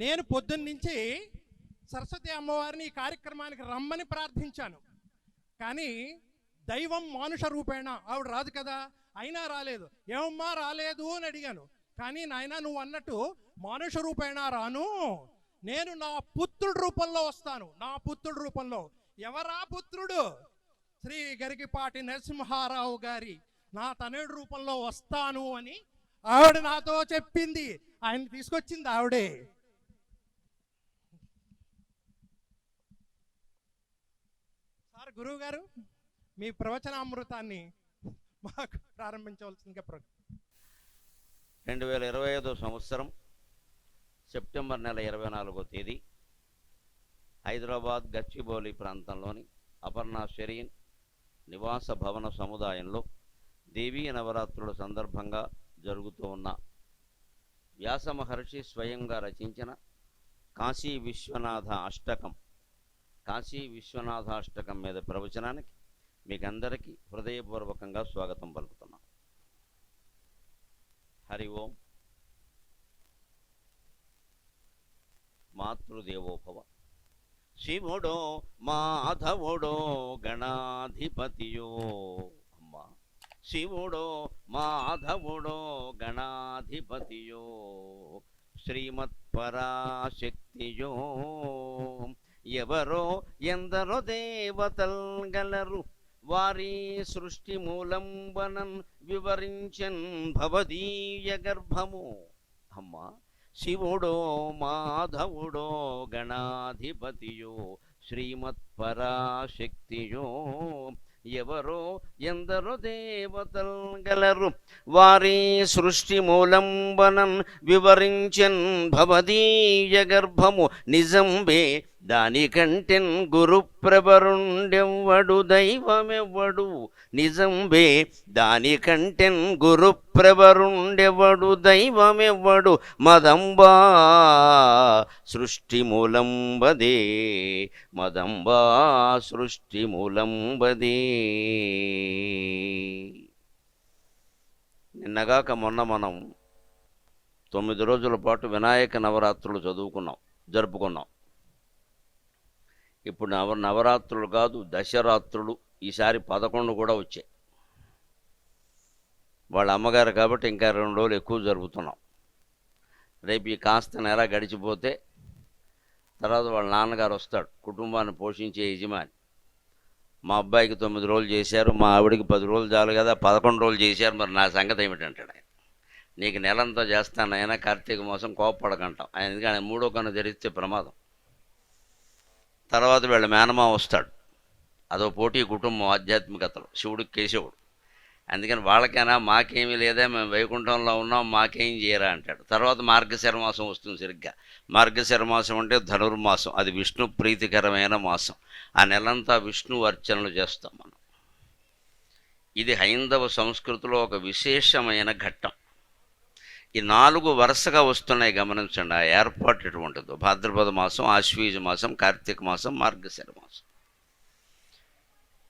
నేను పొద్దున్నుంచి సరస్వతి అమ్మవారిని ఈ కార్యక్రమానికి రమ్మని ప్రార్థించాను. కానీ దైవం మానుష రూపేణ ఆవిడ రాదు కదా, అయినా రాలేదు. ఏమమ్మా రాలేదు అని అడిగాను. కానీ నాయన నువ్వు అన్నట్టు మానుష రూపేణ రాను, నేను నా పుత్రుడి రూపంలో వస్తాను. నా పుత్రుడి రూపంలో. ఎవరా పుత్రుడు? శ్రీ గరికిపాటి నరసింహారావు గారి నా తనయుడి రూపంలో వస్తాను అని ఆవిడ నాతో చెప్పింది. ఆయన తీసుకొచ్చింది ఆవిడే. సార్ గురువు గారు మీ ప్రవచనామృతాన్ని మాకు ప్రారంభించవలసిందిగా 2025 సంవత్సరం సెప్టెంబర్ నెల 24వ తేదీ హైదరాబాద్ గచ్చిబౌలి ప్రాంతంలోని అపర్ణ షెరీన్ నివాస భవన సముదాయంలో దేవీ నవరాత్రుల సందర్భంగా జరుగుతూ ఉన్న వ్యాస మహర్షి స్వయంగా రచించిన కాశీ విశ్వనాథాష్టకం మీద ప్రవచనానికి మీకందరికీ హృదయపూర్వకంగా స్వాగతం పలుకుతున్నాం. హరి ఓం. మాతృదేవోభవ. శివుడో మాధవుడో గణాధిపతియో. అమ్మ శివుడో మాధవుడో గణాధిపతియో శ్రీమత్పరాశక్తియో. ఎవరో ఎందరో దేవతల్ గలరు, వారి సృష్టి మూలంబనన్ వివరించన్ భవదీయ గర్భము. అమ్మ శివుడో మాధవుడో గణాధిపతియో శ్రీమత్పరాశక్తియో. ఎవరో ఎందరో దేవతల్ గలరు, వారి సృష్టి మూలంబనన్ వివరించన్ భవదీయ గర్భము. నిజంబే దానికంటెన్ గురుప్రవరుండెవ్వడు దైవమెవ్వడు. నిజంబే దానికంటెన్ గురుప్రవరుండెవ్వడు దైవమెవ్వడు. మదంబా సృష్టి మూలంబదే, మదంబా సృష్టి మూలంబదే. నిన్నగాక మొన్న మనం 9 రోజుల పాటు వినాయక నవరాత్రులు జరుపుకున్నాం. ఇప్పుడు నవరాత్రులు కాదు, దశరాత్రులు. ఈసారి 11 కూడా వచ్చాయి. వాళ్ళ అమ్మగారు కాబట్టి ఇంకా 2 రోజులు ఎక్కువ జరుపుతున్నాం. రేపు ఈ కాస్త నెల గడిచిపోతే తర్వాత వాళ్ళ నాన్నగారు వస్తాడు, కుటుంబాన్ని పోషించే యజమాని. మా అబ్బాయికి 9 రోజులు చేశారు, మా ఆవిడికి 10 రోజులు చాలు కదా, 11 రోజులు చేశారు, మరి నా సంగతి ఏమిటంటాడు ఆయన. నీకు నెలంతా చేస్తాను ఆయన, కార్తీక మాసం కోపపడకంటాం ఆయన. ఎందుకంటే 3వ కన్ను తెరిస్తే ప్రమాదం. తర్వాత వీళ్ళ మేనమా వస్తాడు, అదో పోటీ కుటుంబం ఆధ్యాత్మికతలో, శివుడికి కేశవుడు. అందుకని వాళ్ళకైనా మాకేమీ లేదా, మేము వైకుంఠంలో ఉన్నాం, మాకేం చేయరా అంటాడు. తర్వాత మార్గశిర మాసం వస్తుంది. సరిగ్గా మార్గశిర మాసం అంటే ధనుర్మాసం, అది విష్ణు ప్రీతికరమైన మాసం. ఆ నెలంతా విష్ణు అర్చనలు చేస్తాం మనం. ఇది హైందవ సంస్కృతిలో ఒక విశేషమైన ఘట్టం. ఈ 4 వరుసగా వస్తున్నాయి, గమనించండి. ఆ ఏర్పాటు ఎటువంటిదో. భాద్రపద మాసం, ఆశ్వీజ మాసం, కార్తీక మాసం, మార్గశిర మాసం.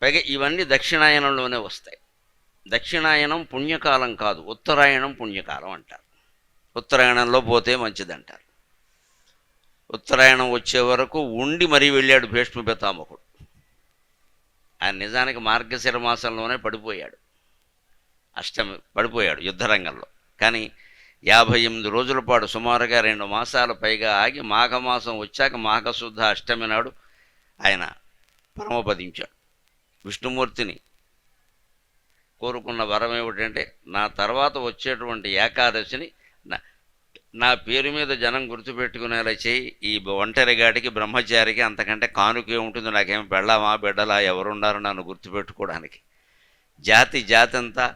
పైగా ఇవన్నీ దక్షిణాయనంలోనే వస్తాయి. దక్షిణాయనం పుణ్యకాలం కాదు, ఉత్తరాయణం పుణ్యకాలం అంటారు. ఉత్తరాయణంలో పోతే మంచిదంటారు. ఉత్తరాయణం వచ్చే వరకు ఉండి మరీ వెళ్ళాడు భీష్మ పితామహుడు. ఆయన నిజానికి మార్గశిర మాసంలోనే పడిపోయాడు, పడిపోయాడు యుద్ధరంగంలో. కానీ 58 రోజుల పాటు, సుమారుగా 2 మాసాల పైగా ఆగి మాఘమాసం వచ్చాక మాఘశుద్ధ అష్టమి నాడు ఆయన పరమపదించాడు. విష్ణుమూర్తిని కోరుకున్న వరం ఏమిటంటే, నా తర్వాత వచ్చేటువంటి ఏకాదశిని నా పేరు మీద జనం గుర్తుపెట్టుకునేలా చేయి. ఈ ఒంటరిగాడికి, బ్రహ్మచారికి అంతకంటే కానుకే ఉంటుంది. నాకేం పెళ్ళామా బిడ్డలా ఎవరున్నారు నన్ను గుర్తుపెట్టుకోవడానికి? జాతి అంతా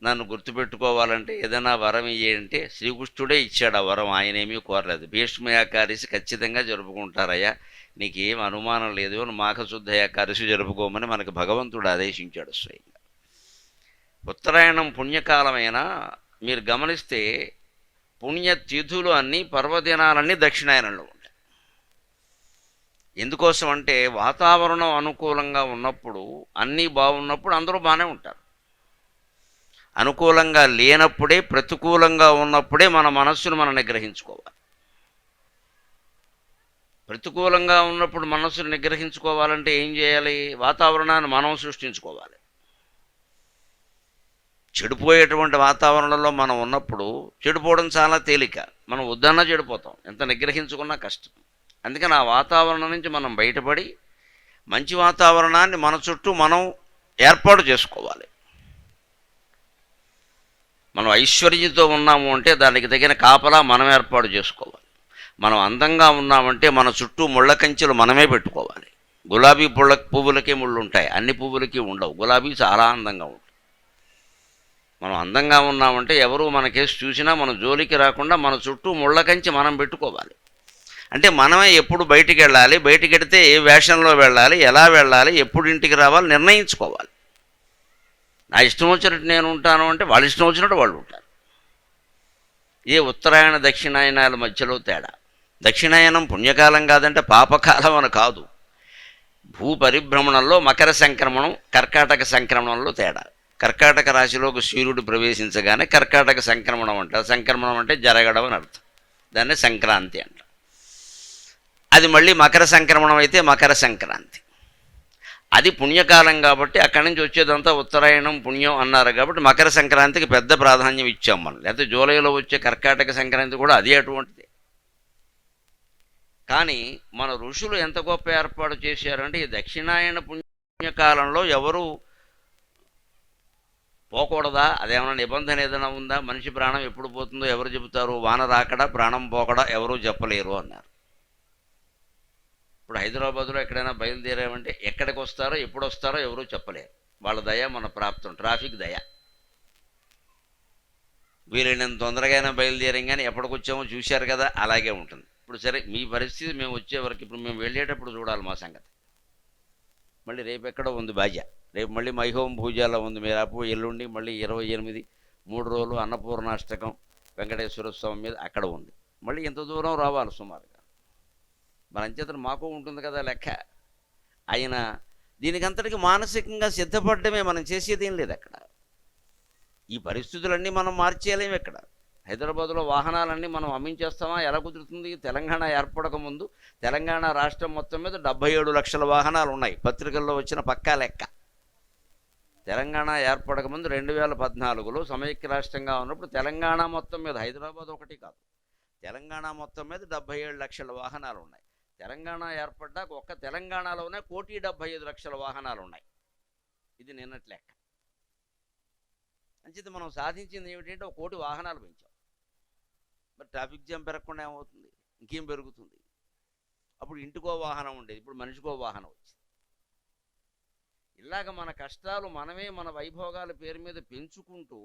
నన్ను గుర్తుపెట్టుకోవాలంటే ఏదైనా వరం ఇయ్యంటే శ్రీకృష్ణుడే ఇచ్చాడు ఆ వరం, ఆయనేమీ కోరలేదు. భీష్మ ఏకాదశి ఖచ్చితంగా జరుపుకుంటారయ్యా, నీకేం అనుమానం లేదు, మాఘశుద్ధ ఏకాదశి జరుపుకోమని మనకు భగవంతుడు ఆదేశించాడు స్వయంగా. ఉత్తరాయణం పుణ్యకాలమైనా మీరు గమనిస్తే పుణ్యతిథులు అన్నీ, పర్వదినాలన్నీ దక్షిణాయనంలో ఉంటాయి. ఎందుకోసం అంటే వాతావరణం అనుకూలంగా ఉన్నప్పుడు, అన్నీ బాగున్నప్పుడు అందరూ బాగానే ఉంటారు. అనుకూలంగా లేనప్పుడే, ప్రతికూలంగా ఉన్నప్పుడే మన మనస్సును మనం నిగ్రహించుకోవాలి. ప్రతికూలంగా ఉన్నప్పుడు మనసును నిగ్రహించుకోవాలంటే ఏం చేయాలి? వాతావరణాన్ని మనం సృష్టించుకోవాలి. చెడిపోయేటువంటి వాతావరణంలో మనం ఉన్నప్పుడు చెడిపోవడం చాలా తేలిక. మనం వద్దన్నా చెడిపోతాం, ఎంత నిగ్రహించుకున్నా కష్టం. అందుకని ఆ వాతావరణం నుంచి మనం బయటపడి మంచి వాతావరణాన్ని మన చుట్టూ మనం ఏర్పాటు చేసుకోవాలి. మనం ఐశ్వర్యంతో ఉన్నాము అంటే దానికి తగిన కాపలా మనం ఏర్పాటు చేసుకోవాలి. మనం అందంగా ఉన్నామంటే మన చుట్టూ ముళ్ళ కంచెలు మనమే పెట్టుకోవాలి. గులాబీ పువ్వులకే ముళ్ళు ఉంటాయి, అన్ని పువ్వులకి ఉండవు. గులాబీ చాలా అందంగా ఉంటుంది. మనం అందంగా ఉన్నామంటే ఎవరు మనకేసి చూసినా మన జోలికి రాకుండా మన చుట్టూ ముళ్ళ కంచె మనం పెట్టుకోవాలి. అంటే మనమే ఎప్పుడు బయటికి వెళ్ళాలి, బయటికి వెడితే ఏ వేషంలో వెళ్ళాలి, ఎలా వెళ్ళాలి, ఎప్పుడు ఇంటికి రావాలి నిర్ణయించుకోవాలి. నా ఇష్టం వచ్చినట్టు నేను ఉంటాను అంటే వాళ్ళ ఇష్టం వచ్చినట్టు వాళ్ళు ఉంటారు. ఏ ఉత్తరాయణ దక్షిణాయనాల మధ్యలో తేడా. దక్షిణాయనం పుణ్యకాలం కాదంటే పాపకాలం అని కాదు. భూ పరిభ్రమణంలో మకర సంక్రమణం, కర్కాటక సంక్రమణంలో తేడా. కర్కాటక రాశిలోకి సూర్యుడు ప్రవేశించగానే కర్కాటక సంక్రమణం అంటారు. సంక్రమణం అంటే జరగడం అని అర్థం. దాన్ని సంక్రాంతి అంటారు. అది మళ్ళీ మకర సంక్రమణం అయితే మకర సంక్రాంతి. అది పుణ్యకాలం కాబట్టి అక్కడి నుంచి వచ్చేదంతా ఉత్తరాయణం పుణ్యం అన్నారు కాబట్టి మకర సంక్రాంతికి పెద్ద ప్రాధాన్యం ఇచ్చాం మనం. లేకపోతే జూలైలో వచ్చే కర్కాటక సంక్రాంతి కూడా అది అటువంటిది. కానీ మన ఋషులు ఎంత గొప్ప ఏర్పాటు చేశారంటే ఈ దక్షిణాయన పుణ్యకాలంలో ఎవరు పోకూడదా? అదేమన్నా నిబంధన ఏదైనా ఉందా? మనిషి ప్రాణం ఎప్పుడు పోతుందో ఎవరు చెబుతారు? వాన రాకడా ప్రాణం పోకడా ఎవరూ చెప్పలేరు అన్నారు. ఇప్పుడు హైదరాబాద్లో ఎక్కడైనా బయలుదేరామంటే ఎక్కడికి వస్తారో ఎప్పుడు వస్తారో ఎవరూ చెప్పలేరు. వాళ్ళ దయ మన ప్రాప్తం, ట్రాఫిక్ దయ. వీలైనంత తొందరగానే బయలుదేరాం కానీ ఎప్పటికొచ్చామో చూశారు కదా, అలాగే ఉంటుంది. ఇప్పుడు సరే మీ పరిస్థితి మేము వచ్చే వరకు ఇప్పుడు మేము వెళ్ళేటప్పుడు చూడాలి మా సంగతి. మళ్ళీ రేపు ఎక్కడో ఉంది బాజ, రేపు మళ్ళీ మైహోం పూజలో ఉంది మీరాపు, ఎల్లుండి మళ్ళీ 28 3 రోజులు అన్నపూర్ణాష్టకం వెంకటేశ్వర స్వామి మీద అక్కడ ఉంది. మళ్ళీ ఇంత దూరం రావాలి సుమారుగా. మన అంచేతను మాకు ఉంటుంది కదా లెక్క. అయినా దీనికంతటికి మానసికంగా సిద్ధపడమే, మనం చేసేది ఏం లేదు అక్కడ. ఈ పరిస్థితులన్నీ మనం మార్చేయలేము ఎక్కడ. హైదరాబాద్లో వాహనాలన్నీ మనం అమ్మించేస్తామా? ఎలా కుదురుతుంది? తెలంగాణ ఏర్పడక ముందు తెలంగాణ రాష్ట్రం మొత్తం మీద 77 లక్షల వాహనాలు ఉన్నాయి. పత్రికల్లో వచ్చిన పక్కా లెక్క. తెలంగాణ ఏర్పడక ముందు 2014లో సమైక్య రాష్ట్రంగా ఉన్నప్పుడు తెలంగాణ మొత్తం మీద, హైదరాబాద్ ఒకటి కాదు, తెలంగాణ మొత్తం మీద 77 లక్షల వాహనాలు ఉన్నాయి. తెలంగాణ ఏర్పడ్డాక ఒక్క తెలంగాణలోనే 1,75,00,000 వాహనాలు ఉన్నాయి. ఇది నిన్నటి లెక్క. అంచేత మనం సాధించింది ఏమిటంటే 1 కోటి వాహనాలు పెంచాం. మరి ట్రాఫిక్ జామ్ పెరగకుండా ఏమవుతుంది? ఇంకేం పెరుగుతుంది? అప్పుడు ఇంటికో వాహనం ఉండేది, ఇప్పుడు మనిషికో వాహనం వచ్చింది. ఇలాగ మన కష్టాలు మనమే మన వైభోగాల పేరు మీద పెంచుకుంటూ,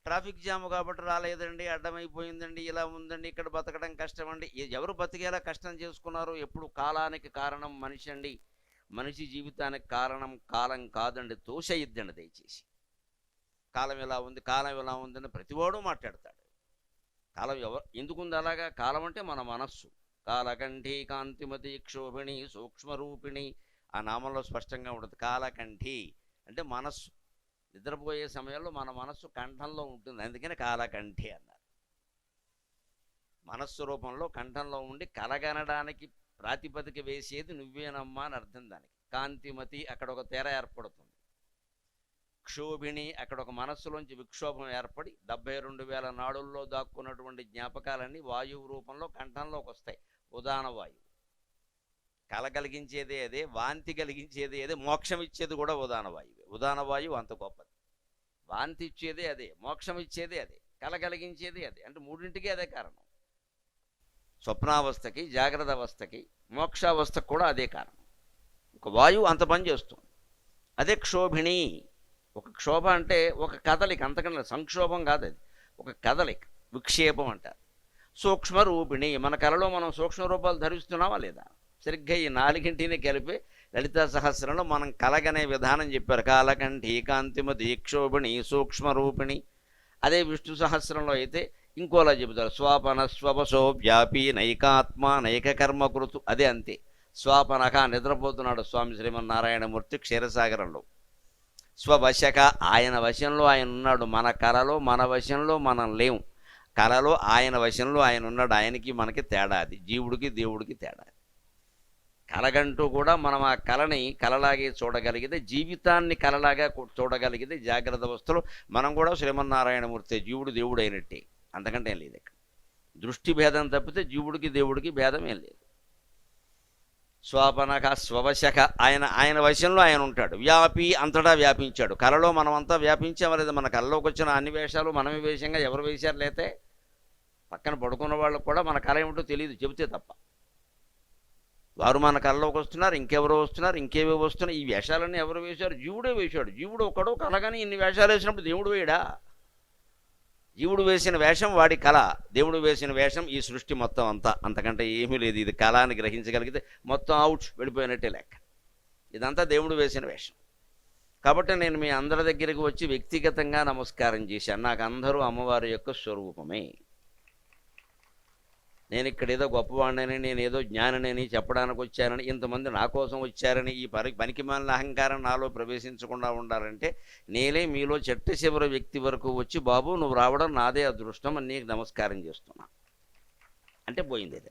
ట్రాఫిక్ జామ్ కాబట్టి రాలేదండి, అడ్డమైపోయిందండి, ఇలా ఉందండి, ఇక్కడ బతకడం కష్టం అండి. ఎవరు బతికేలా కష్టం చేసుకున్నారు? ఎప్పుడు కాలానికి కారణం మనిషి అండి. మనిషి జీవితానికి కారణం కాలం కాదండి, తోసేయిద్దండి దయచేసి. కాలం ఎలా ఉంది, కాలం ఎలా ఉందని ప్రతివాడు మాట్లాడతాడు. కాలం ఎందుకుంది అలాగా? కాలం అంటే మన మనస్సు. కాలకంఠి కాంతిమతి క్షోభిణి సూక్ష్మరూపిణి ఆ నామంలో స్పష్టంగా ఉంటుంది. కాలకంఠి అంటే మనస్సు. నిద్రపోయే సమయంలో మన మనస్సు కంఠంలో ఉంటుంది, అందుకని కాలకంఠి అన్నారు. మనస్సు రూపంలో కంఠంలో ఉండి కలగనడానికి ప్రాతిపదిక వేసేది నువ్వేనమ్మా అని అర్థం దానికి. కాంతిమతి అక్కడ ఒక తెర ఏర్పడుతుంది. క్షోభిణి అక్కడ ఒక మనస్సులోంచి విక్షోభం ఏర్పడి 72,000 నాడుల్లో దాక్కున్నటువంటి జ్ఞాపకాలన్నీ వాయువు రూపంలో కంఠంలోకి వస్తాయి. ఉదాహరణ వాయువు. కల కలిగించేదే అదే, వాంతి కలిగించేది అదే, మోక్షం ఇచ్చేది కూడా ఉదాహరణ వాయువే. ఉదాహరణ వాయువు అంత గొప్పది. వాంతి ఇచ్చేదే అదే, మోక్షం ఇచ్చేదే అదే, కల కలిగించేది అదే. అంటే మూడింటికి అదే కారణం. స్వప్నావస్థకి, జాగ్రత్త అవస్థకి, మోక్షావస్థకు కూడా అదే కారణం. ఒక వాయువు అంత పని చేస్తుంది. అదే క్షోభిణి. ఒక క్షోభ అంటే ఒక కదలిక, అంతకన్నా సంక్షోభం కాదు, అది ఒక కదలిక, విక్షేపం అంటారు. సూక్ష్మ రూపిణి. మన కళలో మనం సూక్ష్మ రూపాలు ధరిస్తున్నామా లేదా? సరిగ్గా ఈ 4ంటిని కలిపి లలితా సహస్రంలో మనం కలగనే విధానం చెప్పారు. కాలకంఠి కాంతిమతి క్షోభిణి సూక్ష్మరూపిణి. అదే విష్ణు సహస్రంలో అయితే ఇంకోలా చెబుతారు. స్వాపన స్వపసో వ్యాపి నైకాత్మ నైక కర్మకృతు. అదే అంతే. స్వాపనక నిద్రపోతున్నాడు స్వామి శ్రీమన్నారాయణమూర్తి క్షీరసాగరంలో. స్వవశక ఆయన వశంలో ఆయన ఉన్నాడు. మన కళలో మన వశంలో మనం లేము. కళలో ఆయన వశంలో ఆయన ఉన్నాడు. ఆయనకి మనకి తేడా అది, జీవుడికి దేవుడికి తేడా. కలగంటూ కూడా మనం ఆ కళని కలలాగే చూడగలిగితే, జీవితాన్ని కలలాగా చూడగలిగితే జాగ్రత్త అవస్థలో మనం కూడా శ్రీమన్నారాయణమూర్తి, జీవుడు దేవుడు అయినట్టే. అంతకంటే ఏం లేదు ఇక్కడ. దృష్టి భేదం తప్పితే జీవుడికి దేవుడికి భేదం ఏం లేదు. స్వపనక స్వవశక, ఆయన వశంలో ఆయన ఉంటాడు. వ్యాపి, అంతటా వ్యాపించాడు. కళలో మనమంతా వ్యాపించామా లేదా? మన కళలోకి వచ్చిన అన్ని వేషాలు మనమే వేషంగా ఎవరు వేశారు లేతే? పక్కన పడుకున్న వాళ్ళకు కూడా మన కళ ఏమిటో తెలియదు, చెబితే తప్ప. వారు మన కళలోకి వస్తున్నారు, ఇంకెవరో వస్తున్నారు, ఇంకేవో వస్తున్నాయి. ఈ వేషాలన్నీ ఎవరు వేశారు? జీవుడే వేశాడు. జీవుడు ఒకడు కలగాని ఇన్ని వేషాలు వేసినప్పుడు దేవుడు వేయడా? జీవుడు వేసిన వేషం వాడి కళ, దేవుడు వేసిన వేషం ఈ సృష్టి మొత్తం అంతా. అంతకంటే ఏమీ లేదు. ఇది కళ అని గ్రహించగలిగితే మొత్తం అవుట్, వెళ్ళిపోయినట్టే లెక్క. ఇదంతా దేవుడు వేసిన వేషం. కాబట్టి నేను మీ అందరి దగ్గరికి వచ్చి వ్యక్తిగతంగా నమస్కారం చేశాను. నాకు అందరూ అమ్మవారి యొక్క స్వరూపమే. నేను ఇక్కడ ఏదో గొప్పవాడినని, నేను ఏదో జ్ఞానని చెప్పడానికి వచ్చానని, ఇంతమంది నా కోసం వచ్చారని ఈ పనికిమాలిన అహంకారం నాలో ప్రవేశించకుండా ఉండాలంటే, నేనే మీలో చెట్టు చివరి వ్యక్తి వరకు వచ్చి, బాబు నువ్వు రావడం నాదే అదృష్టం అని నీకు నమస్కారం చేస్తున్నా అంటే పోయింది.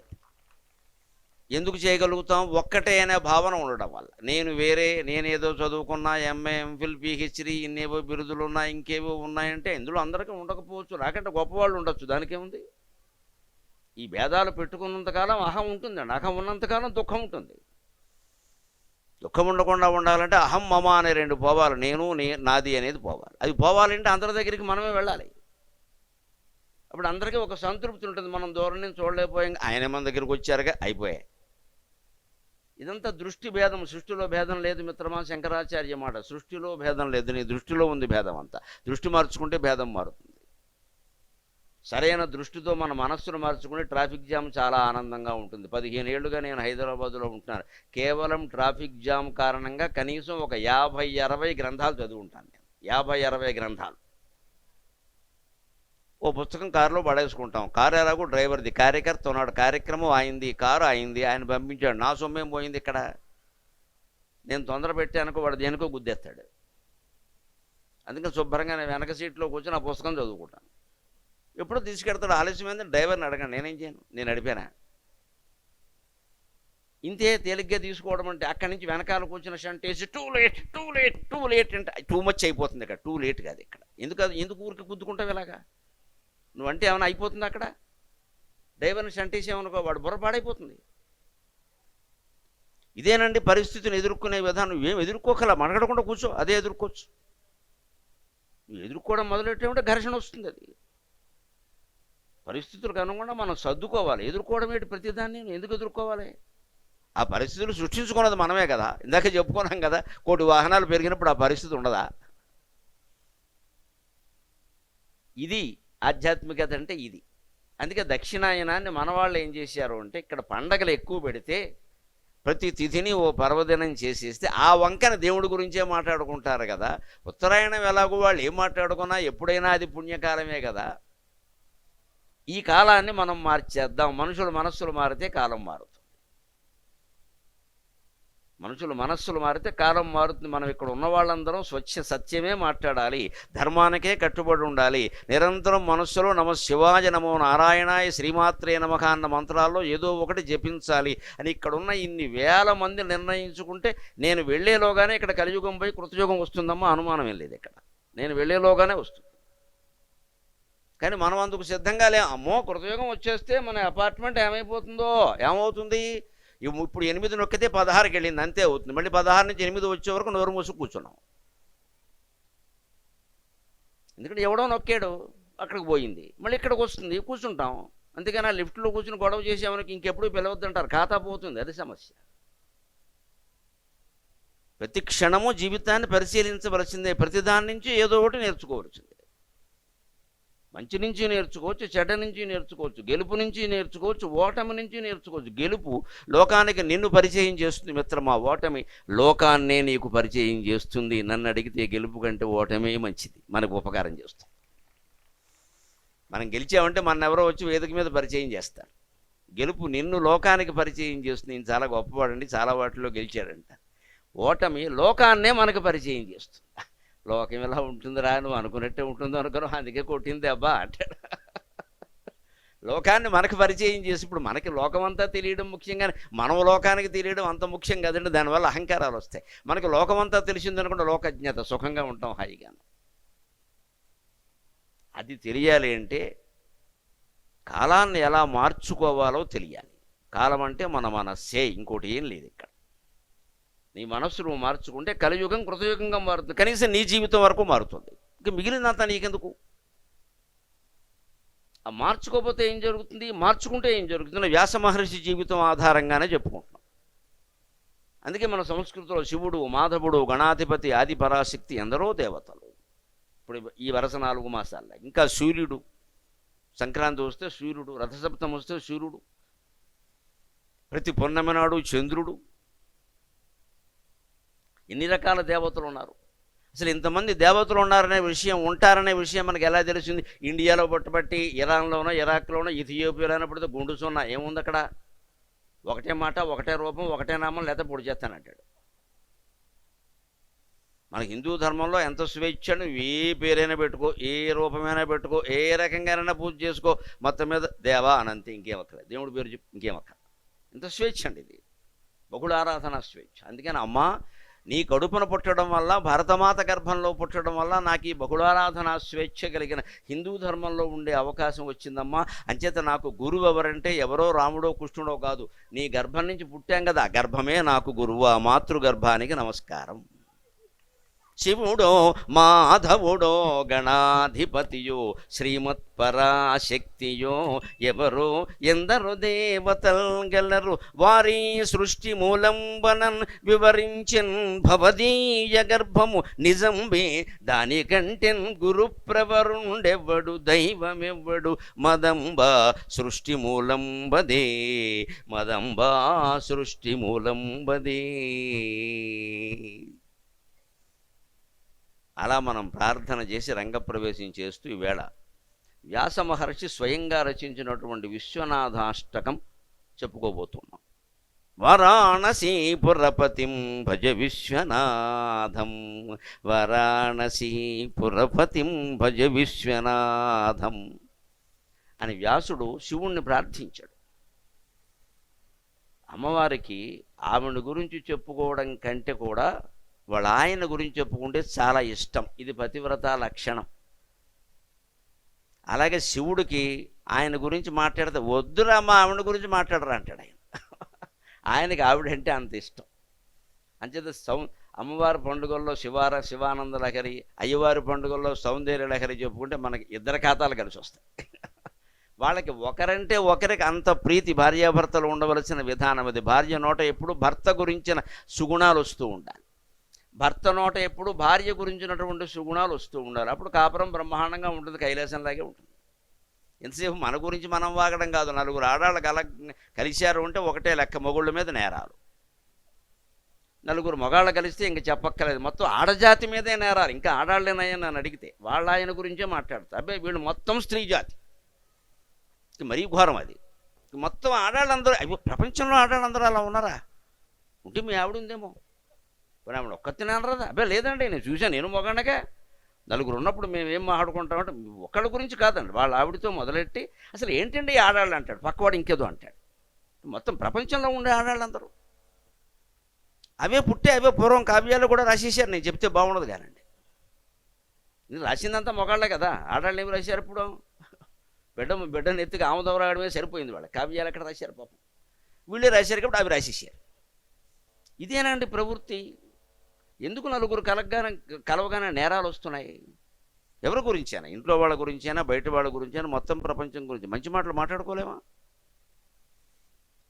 ఎందుకు చేయగలుగుతాం? ఒక్కటే అనే భావన ఉండడం వల్ల. నేను వేరే, నేనేదో చదువుకున్నా, ఎంఏ, ఎంఫిల్, పిహెచ్డి, ఇన్నేవో బిరుదులు ఉన్నాయి, ఇంకేవో ఉన్నాయంటే ఇందులో అందరికీ ఉండకపోవచ్చు. నాకంటే గొప్పవాళ్ళు ఉండొచ్చు, దానికేముంది? ఈ భేదాలు పెట్టుకున్నంతకాలం అహం ఉంటుందండి. అహం ఉన్నంతకాలం దుఃఖం ఉంటుంది. దుఃఖం ఉండకుండా ఉండాలంటే అహం మమ అనే రెండు పోవాలి. నేను నాది అనేది పోవాలి. అది పోవాలంటే అందరి దగ్గరికి మనమే వెళ్ళాలి. అప్పుడు అందరికీ ఒక సంతృప్తి ఉంటుంది. మనం దూరం నుంచి చూడలేకపోయాం, ఆయన మన దగ్గరికి వచ్చారుగా, అయిపోయాయి. ఇదంతా దృష్టి భేదం. సృష్టిలో భేదం లేదు మిత్రమా, శంకరాచార్య మాట. సృష్టిలో భేదం లేదు, నీ దృష్టిలో ఉంది భేదం అంతా. దృష్టి మార్చుకుంటే భేదం మారుతుంది. సరైన దృష్టితో మన మనస్సును మార్చుకుని ట్రాఫిక్ జామ్ చాలా ఆనందంగా ఉంటుంది. 15 ఏళ్ళుగా నేను హైదరాబాదులో ఉంటున్నాను. కేవలం ట్రాఫిక్ జామ్ కారణంగా కనీసం ఒక 50-60 గ్రంథాలు చదువుకుంటాను నేను. 50-60 గ్రంథాలు. ఓ పుస్తకం కారులో పడేసుకుంటాం. కారు ఎలాగో డ్రైవర్ది, కార్యకర్త ఉన్నాడు, కార్యక్రమం అయింది, కారు అయింది, ఆయన పంపించాడు. నా సొమ్మేం పోయింది ఇక్కడ? నేను తొందర పెట్టానుకో వాడు దేనికో గుద్దేస్తాడు. అందుకని శుభ్రంగా నేను వెనక సీట్లో కూర్చొని ఆ పుస్తకం చదువుకుంటాను. ఎప్పుడో తీసుకెడతాడు, ఆలస్యమైంది డ్రైవర్ని అడగండి, నేనేం చేయను, నేను అడిపానా? ఇంతే తేలిగ్గా తీసుకోవడం అంటే. అక్కడి నుంచి వెనకాల కూర్చున్న షంటేసి too late too late too late అంటే టూ మచ్ అయిపోతుంది ఇక్కడ. టూ లేట్ కాదు ఇక్కడ. ఎందుకు ఊరికి గుద్దుకుంటావు ఇలాగా? నువ్వంటే ఏమైనా అయిపోతుంది అక్కడ? డ్రైవర్ని షంటేసి ఏమనుకో, వాడు బుర్ర పాడైపోతుంది. ఇదేనండి పరిస్థితిని ఎదుర్కొనే విధానం. నువ్వేం ఎదుర్కోకలా, మడగడకుండా కూర్చో, అదే ఎదుర్కోవచ్చు. నువ్వు ఎదుర్కోవడం మొదలెట్టేమంటే ఘర్షణ వస్తుంది. అది పరిస్థితులకు అనుగుణంగా మనం సర్దుకోవాలి. ఎదుర్కోవడం ఏంటి? ప్రతిదాన్ని ఎందుకు ఎదుర్కోవాలి? ఆ పరిస్థితులు సృష్టించుకున్నది మనమే కదా. ఇందాక చెప్పుకున్నాం కదా, 1 కోటి వాహనాలు పెరిగినప్పుడు ఆ పరిస్థితి ఉండదా? ఇది ఆధ్యాత్మికత అంటే ఇది. అందుకే దక్షిణాయనాన్ని మన వాళ్ళు ఏం చేశారు అంటే, ఇక్కడ పండగలు ఎక్కువ పెడితే ప్రతి తిథిని ఓ పర్వదినం చేసేస్తే ఆ వంకన దేవుడి గురించే మాట్లాడుకుంటారు కదా. ఉత్తరాయణం ఎలాగో వాళ్ళు ఏం మాట్లాడుకున్నా ఎప్పుడైనా అది పుణ్యకాలమే కదా. ఈ కాలాన్ని మనం మార్చేద్దాం. మనుషుల మనస్సులు మారితే కాలం మారుతుంది. మనుషుల మనస్సులు మారితే కాలం మారుతుంది. మనం ఇక్కడ ఉన్న వాళ్ళందరం సత్యమే మాట్లాడాలి, ధర్మానికే కట్టుబడి ఉండాలి. నిరంతరం మనస్సులో నమ శివాయ, నమో నారాయణాయ, శ్రీమాత్రే నమః అన్న మంత్రాల్లో ఏదో ఒకటి జపించాలి అని ఇక్కడున్న ఇన్ని వేల మంది నిర్ణయించుకుంటే, నేను వెళ్ళేలోగానే ఇక్కడ కలియుగం పోయి కృతయుగం వస్తుందమ్మా, అనుమానం ఏం లేదు. ఇక్కడ నేను వెళ్ళేలోగానే వస్తుంది. కానీ మనం అందుకు సిద్ధంగా అమ్మో కృతయుగం వచ్చేస్తే మన అపార్ట్మెంట్ ఏమైపోతుందో, ఏమవుతుంది? ఇప్పుడు 8 నొక్కితే 16కి వెళ్ళింది, అంతే అవుతుంది. మళ్ళీ 16 నుంచి 8 వచ్చే వరకు నోరు మూసుకు కూర్చున్నాం. ఎందుకంటే ఎవడో నొక్కాడు, అక్కడికి పోయింది, మళ్ళీ ఇక్కడికి వస్తుంది, కూర్చుంటాం. అందుకని ఆ లిఫ్ట్లో కూర్చుని గొడవ చేసేవానికి ఇంకెప్పుడు పిలవద్దంటారు, ఖాతా పోతుంది. అది సమస్య. ప్రతి క్షణము జీవితాన్ని పరిశీలించవలసిందే. ప్రతిదాని నుంచి ఏదో ఒకటి నేర్చుకోవలసిందే. మంచి నుంచి నేర్చుకోవచ్చు, చెడ్డ నుంచి నేర్చుకోవచ్చు, గెలుపు నుంచి నేర్చుకోవచ్చు, ఓటమి నుంచి నేర్చుకోవచ్చు. గెలుపు లోకానికి నిన్ను పరిచయం చేస్తుంది మిత్రమా, ఓటమి లోకాన్నే నీకు పరిచయం చేస్తుంది. నన్ను అడిగితే గెలుపు కంటే ఓటమే మంచిది, మనకు ఉపకారం చేస్తుంది. మనం గెలిచామంటే మన ఎవరో వచ్చి వేదిక మీద పరిచయం చేస్తారు. గెలుపు నిన్ను లోకానికి పరిచయం చేస్తుంది. నేను చాలా గొప్పవాడండి, చాలా వాటిలో గెలిచాడంట. ఓటమి లోకాన్నే మనకు పరిచయం చేస్తుంది. లోకం ఎలా ఉంటుందిరా, నువ్వు అనుకున్నట్టే ఉంటుందో అనుకున్నావు, అందుకే కొట్టింది అబ్బా అంటాడు. లోకాన్ని మనకు పరిచయం చేసి, ఇప్పుడు మనకి లోకమంతా తెలియడం ముఖ్యంగానే మనం లోకానికి తెలియడం అంత ముఖ్యం కదండి. దానివల్ల అహంకారాలు వస్తాయి. మనకి లోకమంతా తెలిసిందనుకుంటే లోకజ్ఞత, సుఖంగా ఉంటాం హాయిగా. అది తెలియాలి అంటే కాలాన్ని ఎలా మార్చుకోవాలో తెలియాలి. కాలం అంటే మన మనస్సే, ఇంకోటి ఏం లేదు ఇక్కడ. నీ మనస్సు నువ్వు మార్చుకుంటే కలియుగం కృతయుగంగా మారుతుంది. కనీసం నీ జీవితం వరకు మారుతుంది. ఇంక మిగిలినంత నీకెందుకు? ఆ మార్చుకోకపోతే ఏం జరుగుతుంది, మార్చుకుంటే ఏం జరుగుతుంది? వ్యాస మహర్షి జీవితం ఆధారంగానే చెప్పుకుంటున్నాం. అందుకే మన సంస్కృతిలో శివుడు, మాధవుడు, గణాధిపతి, ఆది పరాశక్తి ఎందరో దేవతలు. ఇప్పుడు ఈ వరుస 4 మాసాల్లో ఇంకా సూర్యుడు, సంక్రాంతి వస్తే సూర్యుడు, రథసప్తం వస్తే సూర్యుడు, ప్రతి పౌర్ణమి నాడు చంద్రుడు. ఎన్ని రకాల దేవతలు ఉన్నారు. అసలు ఇంతమంది దేవతలు ఉన్నారనే విషయం, ఉంటారనే విషయం మనకు ఎలా తెలిసింది? ఇండియాలో పట్టుబట్టి, ఇరాన్లోనో, ఇరాక్లోనో, ఇథియోపియాలోనో పడితే గుండు సున్నా ఏముంది అక్కడ? ఒకటే మాట, ఒకటే రూపం, ఒకటే నామం, లేదా పొడి చేస్తానంటాడు. మన హిందూ ధర్మంలో ఎంత స్వేచ్ఛ, నువ్వు ఏ పేరైనా పెట్టుకో, ఏ రూపమైనా పెట్టుకో, ఏ రకంగానైనా పూజ చేసుకో, మొత్తం మీద దేవా అనంతే, ఇంకేమక్కర్లేదు. దేవుడి పేరు చెప్పు, ఇంకేమక్కర్లేదు. ఇంత స్వేచ్ఛ అండి ఇది, బహుళ ఆరాధన స్వేచ్ఛ. అందుకని అమ్మా, నీ కడుపున పుట్టడం వల్ల, భారతమాత గర్భంలో పుట్టడం వల్ల నాకు ఈ బహుళారాధన స్వేచ్ఛ కలిగిన హిందూ ధర్మంలో ఉండే అవకాశం వచ్చిందమ్మా. అంచేత నాకు గురువు ఎవరంటే ఎవరో రాముడో కృష్ణుడో కాదు, నీ గర్భం నుంచి పుట్టాం కదా, గర్భమే నాకు గురువు. ఆ మాతృగర్భానికి నమస్కారం. శివుడో మాధవుడో గణాధిపతియో శ్రీమత్పరాశక్తియో ఎవరో ఎందరో దేవతల్ గలరు, వారి సృష్టి మూలంబనన్ వివరించెన్ భవదీయ గర్భము నిజంబే. దానికంటెన్ గురుప్రవరుండెవ్వడు దైవమెవ్వడు మదంబా సృష్టి మూలంబదే, మదంబా సృష్టి మూలంబదే. అలా మనం ప్రార్థన చేసి రంగప్రవేశం చేస్తూ ఈవేళ వ్యాస మహర్షి స్వయంగా రచించినటువంటి విశ్వనాథాష్టకం చెప్పుకోబోతున్నాం. వారాణసీపురపతిం భజ విశ్వనాథం, వారాణసీపురపతిం భజ విశ్వనాథం అని వ్యాసుడు శివుణ్ణి ప్రార్థించాడు. అమ్మవారికి ఆవిడ గురించి చెప్పుకోవడం కంటే కూడా వాళ్ళ ఆయన గురించి చెప్పుకుంటే చాలా ఇష్టం. ఇది పతివ్రత లక్షణం. అలాగే శివుడికి ఆయన గురించి మాట్లాడితే వద్దురామ్మా ఆవిడ గురించి మాట్లాడరా అంటాడు ఆయన. ఆయనకి ఆవిడంటే అంత ఇష్టం. అంచేత అమ్మవారి పండుగల్లో శివానంద లహరి, అయ్యవారి పండుగల్లో సౌందర్య లహరి చెప్పుకుంటే మనకి ఇద్దరు ఖాతాలు కలిసి వస్తాయి. వాళ్ళకి ఒకరంటే ఒకరికి అంత ప్రీతి. భార్యాభర్తలు ఉండవలసిన విధానం అది. భార్య నోట ఎప్పుడు భర్త గురించిన సుగుణాలు వస్తూ ఉండాలి, భర్త నోట ఎప్పుడు భార్య గురించినటువంటి సుగుణాలు వస్తూ ఉండాలి. అప్పుడు కాపురం బ్రహ్మాండంగా ఉంటుంది, కైలాసంలాగే ఉంటుంది. ఎంతసేపు మన గురించి మనం వాగడం కాదు. 4 ఆడాళ్ళు కలిశారు అంటే ఒకటే లెక్క, మొగుళ్ళ మీద నేరాలు. 4 మగాళ్ళు కలిస్తే ఇంక చెప్పక్కర్లేదు, మొత్తం ఆడజాతి మీదే నేరాలు. ఇంకా ఆడాళ్ళేనాయని నన్ను అడిగితే వాళ్ళ ఆయన గురించే మాట్లాడతారు. అబ్బాయి వీళ్ళు మొత్తం స్త్రీ జాతి, మరీ ఘోరం అది. మొత్తం ఆడాళ్ళందరూ, అయ్యో ప్రపంచంలో ఆడాళ్ళందరూ అలా ఉన్నారా? ఉంటే మీ ఆవిడ ఉందేమో, మరి ఆవిడ ఒక్కతినే అనరాదా? అబ్బాయి లేదండి, నేను చూశాను, నేను మొగండగా 4 ఉన్నప్పుడు మేము ఏం మాట్లాడుకుంటామంటే ఒకళ్ళ గురించి కాదండి, వాళ్ళ ఆవిడతో మొదలెట్టి అసలు ఏంటండి ఆడాళ్ళు అంటాడు, పక్కవాడు ఇంకేదో అంటాడు. మొత్తం ప్రపంచంలో ఉండే ఆడాళ్ళందరూ అవే పుట్టే, అవే పూర్వం కావ్యాలు కూడా రాసేసారు. నేను చెప్తే బాగుండదు కానండి, నేను రాసిందంతా మొగాళ్ళే కదా. ఆడాళ్ళు ఏమి రాశారు? ఇప్పుడు బిడ్డను ఎత్తుగా ఆముదం రావడమే సరిపోయింది. వాళ్ళ కావ్యాలు ఎక్కడ రాశారు? పాపం వీళ్ళే రాశారు కాబట్టి అవి రాసేసారు. ఇదేనండి ప్రవృత్తి. ఎందుకు 4 కలవగానే నేరాలు వస్తున్నాయి? ఎవరి గురించైనా, ఇంట్లో వాళ్ళ గురించైనా, బయట వాళ్ళ గురించైనా, మొత్తం ప్రపంచం గురించి మంచి మాటలు మాట్లాడుకోలేమా?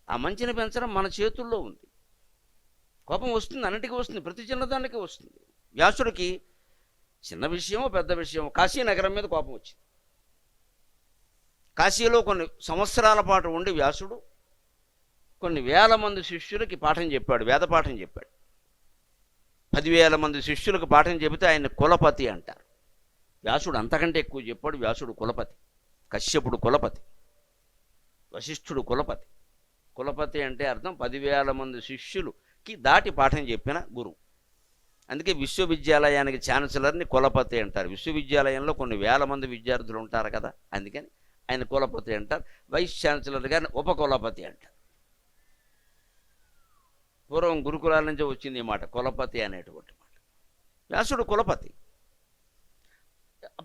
ఆ మంచిని పెంచడం మన చేతుల్లో ఉంది. కోపం వస్తుంది, అన్నిటికీ వస్తుంది, ప్రతి చిన్నదానికి వస్తుంది. వ్యాసుడికి చిన్న విషయమో పెద్ద విషయమో కాశీ నగరం మీద కోపం వచ్చింది. కాశీలో కొన్ని సంవత్సరాల పాటు ఉండి వ్యాసుడు కొన్ని వేల మంది శిష్యులకి పాఠం చెప్పాడు, వేద పాఠం చెప్పాడు. 10,000 మంది శిష్యులకు పాఠం చెబితే ఆయన కులపతి అంటారు. వ్యాసుడు అంతకంటే ఎక్కువ చెప్పాడు. వ్యాసుడు కులపతి, కశ్యపుడు కులపతి, వశిష్ఠుడు కులపతి. కులపతి అంటే అర్థం 10,000 మంది శిష్యులకి దాటి పాఠం చెప్పిన గురువు. అందుకే విశ్వవిద్యాలయానికి ఛాన్సలర్ని కులపతి అంటారు. విశ్వవిద్యాలయంలో కొన్ని వేల మంది విద్యార్థులు ఉంటారు కదా, అందుకని ఆయన కులపతి అంటారు. వైస్ ఛాన్సలర్ గారిని ఉపకులపతి అంటారు. పూర్వం గురుకులాల నుంచే వచ్చింది ఈ మాట, కులపతి అనేటువంటి మాట. వ్యాసుడు కులపతి.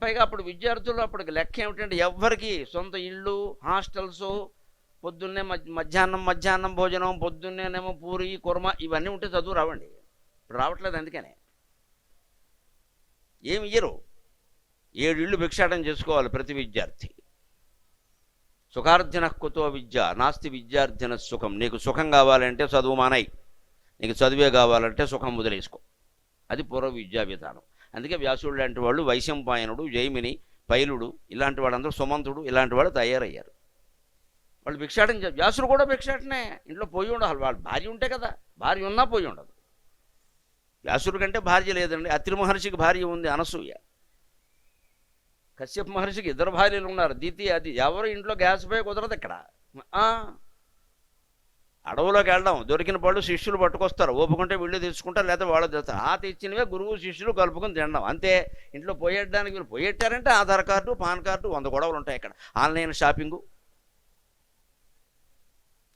పైగా అప్పుడు విద్యార్థులు అప్పటికి లెక్క ఏమిటంటే ఎవ్వరికి సొంత ఇళ్ళు, హాస్టల్స్, పొద్దున్నే మధ్యాహ్నం భోజనం, పొద్దున్నేనేమో పూరి కుర్మ ఇవన్నీ ఉంటే చదువు రావండి. ఇప్పుడు రావట్లేదు. అందుకనే ఏమి ఇయ్యరు. 7 ఇళ్ళు భిక్షాటం చేసుకోవాలి ప్రతి విద్యార్థి. సుఖార్జన కుతో విద్య నాస్తి విద్యార్థిన సుఖం. నీకు సుఖం కావాలంటే చదువు మానాయి, నీకు చదువే కావాలంటే సుఖం వదిలేసుకో. అది పూర్వ విద్యా విధానం. అందుకే వ్యాసుడు లాంటి వాళ్ళు, వైశంపాయనుడు, జైమిని, పైలుడు ఇలాంటి వాళ్ళందరూ, సుమంతుడు ఇలాంటి వాళ్ళు తయారయ్యారు. వాళ్ళు భిక్షాటం వ్యాసుడు కూడా భిక్షాటనే. ఇంట్లో పోయి ఉండాలి. వాళ్ళ భార్య ఉంటే కదా, భార్య ఉన్నా పోయి ఉండదు. వ్యాసుడి కంటే భార్య లేదండి. అత్రి మహర్షికి భార్య ఉంది, అనసూయ. కశ్యప మహర్షికి 2 భార్యలు ఉన్నారు, దితి అది. ఎవరు ఇంట్లో గ్యాస్ పై కుదరదు ఇక్కడ. అడవులోకి వెళ్ళడం, దొరికిన పళ్ళు శిష్యులు పట్టుకొస్తారు, ఓపుకుంటే వీళ్ళు తెచ్చుకుంటారు, లేదా వాళ్ళు తెస్తారు. ఆ తెచ్చినవే గురువు శిష్యులు కలుపుకొని తినడం అంతే. ఇంట్లో పోయేయడానికి వీళ్ళు పోయేట్టారంటే ఆధార్ కార్డు, పాన్ కార్డు, 100 గొడవలు ఉంటాయి ఇక్కడ. ఆన్లైన్ షాపింగు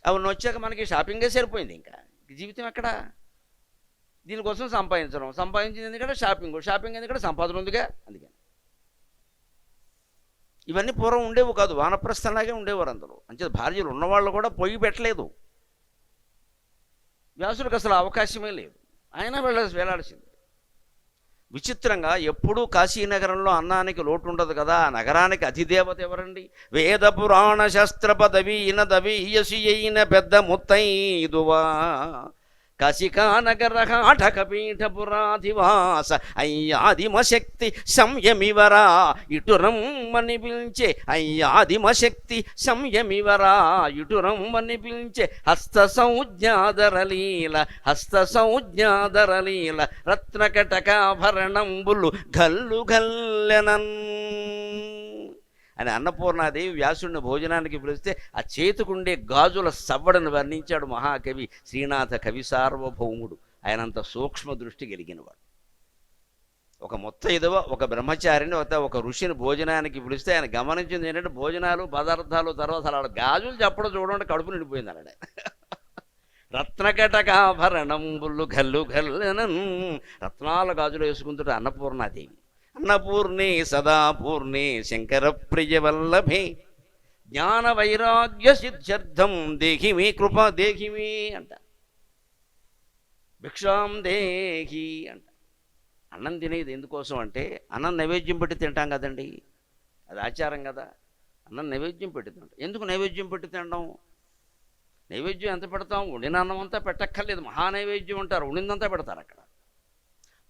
అవన్నీ వచ్చాక మనకి షాపింగే సరిపోయింది. ఇంకా జీవితం ఎక్కడ? దీనికోసం సంపాదించింది ఎందుకంటే షాపింగ్ ఎందుకంటే సంపాదన ఉందిగా. అందుకని ఇవన్నీ పూర్వం ఉండేవి కాదు, వానప్రస్థంలాగే ఉండేవారు అందరూ. అంతే భార్యలు ఉన్నవాళ్ళు కూడా పొయ్యి పెట్టలేదు. వ్యాసుడికి అసలు అవకాశమే లేదు, ఆయన వేలాల్సింది. విచిత్రంగా ఎప్పుడూ కాశీనగరంలో అన్నానికి లోటు ఉండదు కదా. ఆ నగరానికి అధిదేవత ఎవరండి? వేద పురాణ శస్త్ర పదవీన దవీయసి అయిన పెద్ద ముత్తైదువా కాశికానగర హాటకపీఠపురాధివాస అయ్యాదిమశక్తి సంయమివరా ఇటురమ్మని పిలిచే. అయ్యాదిమశక్తి సంయమివరా ఇటురమ్మని పిలిచే. హస్త సంజ్ఞాధరలీల రత్నకటకాభరణంబులు గల్లు గల్లెనన్ అని అన్నపూర్ణాదేవి వ్యాసుడిని భోజనానికి పిలిస్తే ఆ చేతుకుండే గాజుల సవ్వడను వర్ణించాడు మహాకవి శ్రీనాథ కవి సార్వభౌముడు. ఆయనంత సూక్ష్మ దృష్టి కలిగినవాడు. ఒక ముత్తైదువ, ఒక బ్రహ్మచారిని, ఒక ఋషిని భోజనానికి పిలిస్తే ఆయన గమనించింది ఏంటంటే భోజనాలు పదార్థాలు తర్వాత అలా గాజులు చెప్పడం చూడండి కడుపు నిండిపోయింది అన్నాడు. రత్నకటకాభరణంబులు గల్లు గల్లెనన్ రత్నాల గాజులు వేసుకుంటుంటే అన్నపూర్ణాదేవి. అన్నపూర్ణే సదాపూర్ణే శంకర ప్రియవల్లభే జ్ఞాన వైరాగ్య సిద్ధ్యర్థం దేహిమే కృప దేహిమే అంట. భిక్షాం దేహి అంట. అన్నం తినేది ఎందుకోసం అంటే అన్నం నైవేద్యం పెట్టి తింటాం కదండి, అది ఆచారం కదా. అన్నం నైవేద్యం పెట్టి తింటాం. ఎందుకు నైవేద్యం పెట్టి తినడం? నైవేద్యం ఎంత పెడతాం? వండిన అన్నం అంతా పెట్టక్కర్లేదు, మహానైవేద్యం అంటారు, వండిందంతా పెడతారు అక్కడ.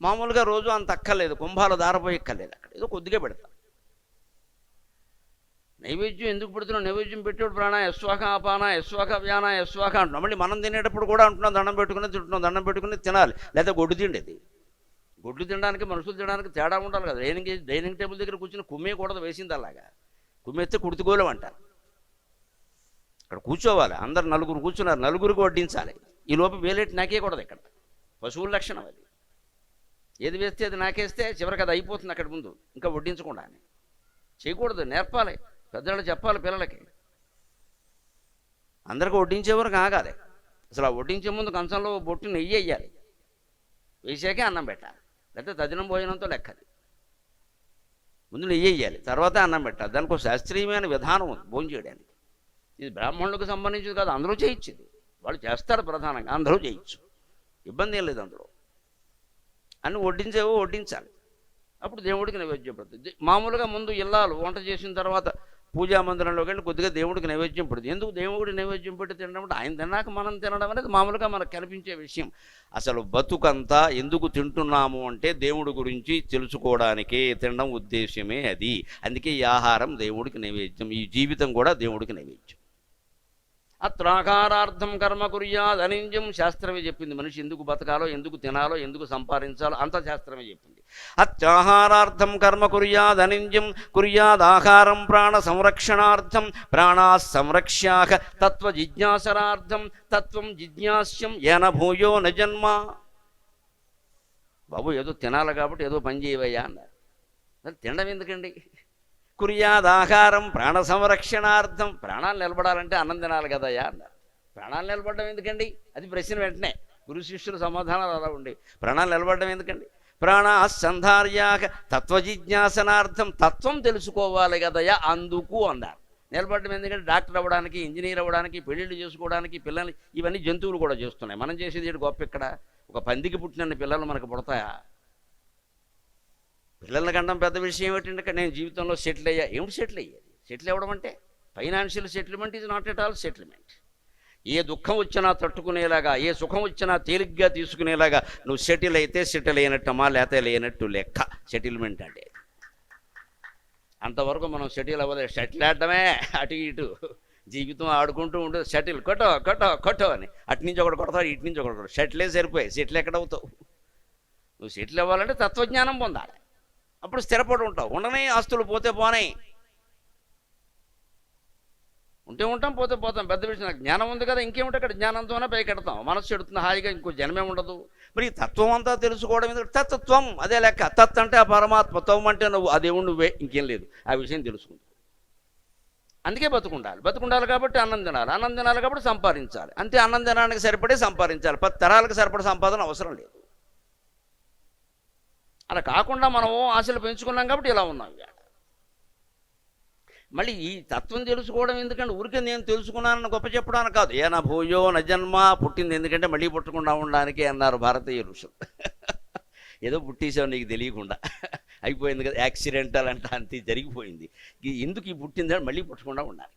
మామూలుగా రోజు అంత అక్కర్లేదు, కుంభాలు దారపోయక్కర్లేదు, అక్కడ ఏదో కొద్దిగా పెడతారు. నైవేద్యం ఎందుకు పెడుతున్నాం? నైవేద్యం పెట్టేప్పుడు ప్రాణ యస్వాక అపాన యస్వాక వ్యాన యస్వాక అంటున్నాం. మళ్ళీ మనం తినేటప్పుడు కూడా అంటున్నాం దండం పెట్టుకుని తింటున్నాం, దండం పెట్టుకుని తినాలి. లేదా గొడ్డు తిండేది. గొడ్లు తినడానికి మనుషులు తినడానికి తేడా ఉండాలి కదా. డైనింగ్ టేబుల్ దగ్గర కూర్చుని కుమ్మేయకూడదు, వేసింది అలాగా. కుమ్మేస్తే కుడితిగోలం అంటారు. అక్కడ కూర్చోవాలి, అందరు 9 కూర్చున్నారు, 9కి వడ్డించాలి. ఈ లోపు వేలేటి నాకేయకూడదు. ఇక్కడ పశువుల లక్షణం అది. ఏది వేస్తే అది నాకేస్తే చివరికి అది అయిపోతుంది అక్కడ ముందు, ఇంకా వడ్డించకుండా చేయకూడదు. నేర్పాలి, పెద్దవాళ్ళు చెప్పాలి పిల్లలకి. అందరికీ వడ్డించే వరకు ఆగాలి. అసలు ఆ వడ్డించే ముందు కంచంలో బొట్టు నెయ్యి వేయాలి, వేసాకే అన్నం పెట్టాలి. లేకపోతే తదినం భోజనంతో లెక్కది. ముందు నెయ్యి వేయాలి, తర్వాత అన్నం పెట్టాలి. దానికి ఒక శాస్త్రీయమైన విధానం ఉంది భోజనం చేయడానికి. ఇది బ్రాహ్మణులకు సంబంధించింది కాదు, అందరూ చేయొచ్చు. ఇది వాళ్ళు చేస్తారు ప్రధానంగా, అందరూ చేయొచ్చు, ఇబ్బంది ఏం లేదు అందులో. అన్ని వడ్డించేవో వడ్డించాలి, అప్పుడు దేవుడికి నైవేద్యం పెడుతుంది. మామూలుగా ముందు ఇల్లాలు వంట చేసిన తర్వాత పూజా మందిరంలోకి వెళ్ళి కొద్దిగా దేవుడికి నైవేద్యం పెడుతుంది. ఎందుకు దేవుడికి నైవేద్యం పెట్టి తినడం అంటే ఆయన తిన్నాక మనం తినడం అనేది మామూలుగా మనకు కనిపించే విషయం. అసలు బతుకంతా ఎందుకు తింటున్నాము అంటే దేవుడి గురించి తెలుసుకోవడానికే తినడం ఉద్దేశమే అది. అందుకే ఈ ఆహారం దేవుడికి నైవేద్యం, ఈ జీవితం కూడా దేవుడికి నైవేద్యం. అత్రాకారార్థం కర్మ కుర్యాద్ అనింజం శాస్త్రమే చెప్పింది. మనిషి ఎందుకు బతకాలో, ఎందుకు తినాలో, ఎందుకు సంపాదించాలో అంత శాస్త్రమే చెప్పింది. అత్యాహారార్థం కర్మ కుర్యాద్ అనింజం కుర్యాదాహారం ప్రాణ సంరక్షణార్థం ప్రాణా సంరక్ష్యాక తత్వ జిజ్ఞాసరార్థం తత్వం జిజ్ఞాస్యం ఏన భూయో న జన్మ. బాబు ఏదో తినాలి కాబట్టి ఏదో పని చేయవయ్యా అన్నారు. తినడం ఎందుకండి? కుర్యాదాహారం ప్రాణ సంరక్షణార్థం. ప్రాణాలు నిలబడాలంటే అన్నం తినాలి కదయ్యా అన్నారు. ప్రాణాలు నిలబడడం ఎందుకండి? అది ప్రశ్న. వెంటనే గురు శిష్యుల సమాధానాలు అలా ఉండి, ప్రాణాలు నిలబడడం ఎందుకండి? ప్రాణాసంధార్యాక తత్వజిజ్ఞాసనార్థం. తత్వం తెలుసుకోవాలి కదయ్యా అందుకు అన్నారు. నిలబడడం ఎందుకంటే డాక్టర్ అవ్వడానికి, ఇంజనీర్ అవ్వడానికి, పెళ్ళిళ్ళు చేసుకోవడానికి, పిల్లల్ని, ఇవన్నీ జంతువులు కూడా చేస్తున్నాయి. మనం చేసేది ఏంటి గొప్ప? ఇక్కడ ఒక పందికి పుట్టిన పిల్లలు మనకు పుడతాయా? పిల్లల కండం పెద్ద విషయం ఏమిటంటే నేను జీవితంలో సెటిల్ అయ్యా. ఏమిటి సెటిల్ అయ్యేది? సెటిల్ అవ్వడం అంటే financial settlement is not at all settlement. ఏ దుఃఖం వచ్చినా తట్టుకునేలాగా, ఏ సుఖం వచ్చినా తేలిగ్గా తీసుకునేలాగా నువ్వు సెటిల్ అయితే సెటిల్ అయినట్టమా, లేతే లేనట్టు లెక్క సెటిల్మెంట్ అంటే. అంతవరకు మనం సెటిల్ అవ్వలేదు. సెటిల్ ఆడటమే అటు ఇటు జీవితం ఆడుకుంటూ ఉంటుంది. సెటిల్ కొట్టో కొట్టో కొట్టో అని అటు నుంచి ఒకటి కొడతాడు, ఇటు నుంచి ఒకటి కొడతాడు. సెటిలే సరిపోయి సెటిల్ ఎక్కడ అవుతావు? నువ్వు సెటిల్ అవ్వాలంటే తత్వజ్ఞానం పొందాలి. అప్పుడు స్థిరపడి ఉంటావు. ఉండనే ఆస్తులు పోతే పోనాయి, ఉంటే ఉంటాం, పోతే పోతాం. పెద్ద విషయం. నాకు జ్ఞానం ఉంది కదా, ఇంకేముంటే అక్కడ జ్ఞానంతోనే పైకెడతాం. మనస్సు ఎడుతుంది హాయిగా, ఇంకో జన్మే ఉండదు. మరి ఈ తత్వం అంతా తెలుసుకోవడం ఎందుకంటే తత్వం అదే లెక్క. తత్ అంటే ఆ పరమాత్మ, త్వం అంటే నువ్వు, ఆ దేవుడు నువ్వే, ఇంకేం లేదు. ఆ విషయం తెలుసుకుంటావు. అందుకే బతుకుండాలి. బతుకుండాలి కాబట్టి అన్నం తినాలి. అన్నం తినాలి కాబట్టి సంపాదించాలి. అంతే. అన్నం తినడానికి సరిపడే సంపాదించాలి. 10 తరాలకు సరిపడే సంపాదన అవసరం లేదు. అలా కాకుండా మనం ఆశలు పెంచుకున్నాం కాబట్టి ఇలా ఉన్నాం. మళ్ళీ ఈ తత్వం తెలుసుకోవడం ఎందుకంటే ఊరికే నేను తెలుసుకున్నానని గొప్ప చెప్పడానికి కాదు. ఏనా భూయో నజన్మ, పుట్టింది ఎందుకంటే మళ్ళీ పుట్టకుండా ఉండడానికి అన్నారు భారతీయ ఋషులు. ఏదో పుట్టేసావు నీకు తెలియకుండా, అయిపోయింది కదా, యాక్సిడెంటల్ అంటే అంతే, జరిగిపోయింది. ఎందుకు ఈ పుట్టిందని మళ్ళీ పుట్టకుండా ఉండాలి.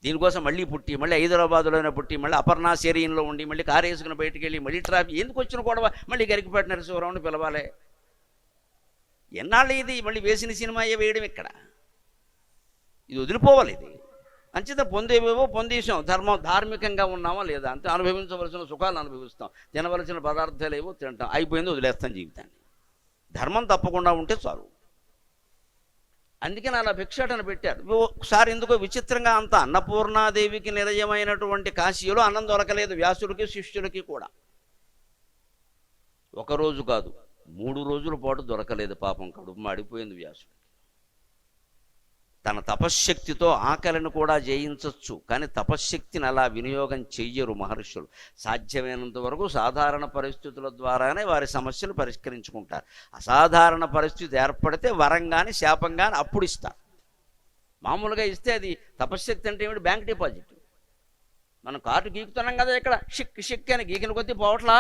దీనికోసం మళ్ళీ పుట్టి, మళ్ళీ హైదరాబాద్లోనే పుట్టి, మళ్ళీ అపర్ణా శరీరంలో ఉండి, మళ్ళీ కారు వేసుకుని బయటికి వెళ్ళి, మళ్ళీ ట్రాఫిక్ ఎందుకు వచ్చిన గొడవ, మళ్ళీ గరికిపేట నరసింహరావుని పిలవాలి. ఎన్నాళ్ళు ఇది మళ్ళీ వేసిన సినిమా వేయడం ఇక్కడ? ఇది వదిలిపోవాలి. ఇది అంచేత పొందేవేవో పొందేసాం. ధార్మికంగా ఉన్నామా లేదా అంతే. అనుభవించవలసిన సుఖాలు అనుభవిస్తాం, తినవలసిన పదార్థాలు ఏవో తింటాం, అయిపోయింది, వదిలేస్తాం జీవితాన్ని. ధర్మం తప్పకుండా ఉంటే చాలు. అందుకని అలా భిక్షాటన పెట్టారు. ఒకసారి ఎందుకో విచిత్రంగా అంత అన్నపూర్ణాదేవికి నిలయమైనటువంటి కాశీలో అన్నం దొరకలేదు వ్యాసుడికి శిష్యులకి కూడా. ఒకరోజు కాదు, 3 రోజుల పాటు దొరకలేదు. పాపం కడుపు మాడిపోయింది వ్యాసుడికి. తన తపశ్శక్తితో ఆకలిని కూడా జయించవచ్చు, కానీ తపశ్శక్తిని అలా వినియోగం చెయ్యరు మహర్షులు. సాధ్యమైనంత వరకు సాధారణ పరిస్థితుల ద్వారానే వారి సమస్యలు పరిష్కరించుకుంటారు. అసాధారణ పరిస్థితి ఏర్పడితే వరం కానీ శాపం కానీ అప్పుడు ఇస్తారు. మామూలుగా ఇస్తే అది తపశ్శక్తి అంటే ఏమిటి? Bank deposit. మనం కార్డు గీకుతున్నాం కదా ఇక్కడ, షిక్ షిక్ అని గీకిన కొద్దీ పోవట్లా.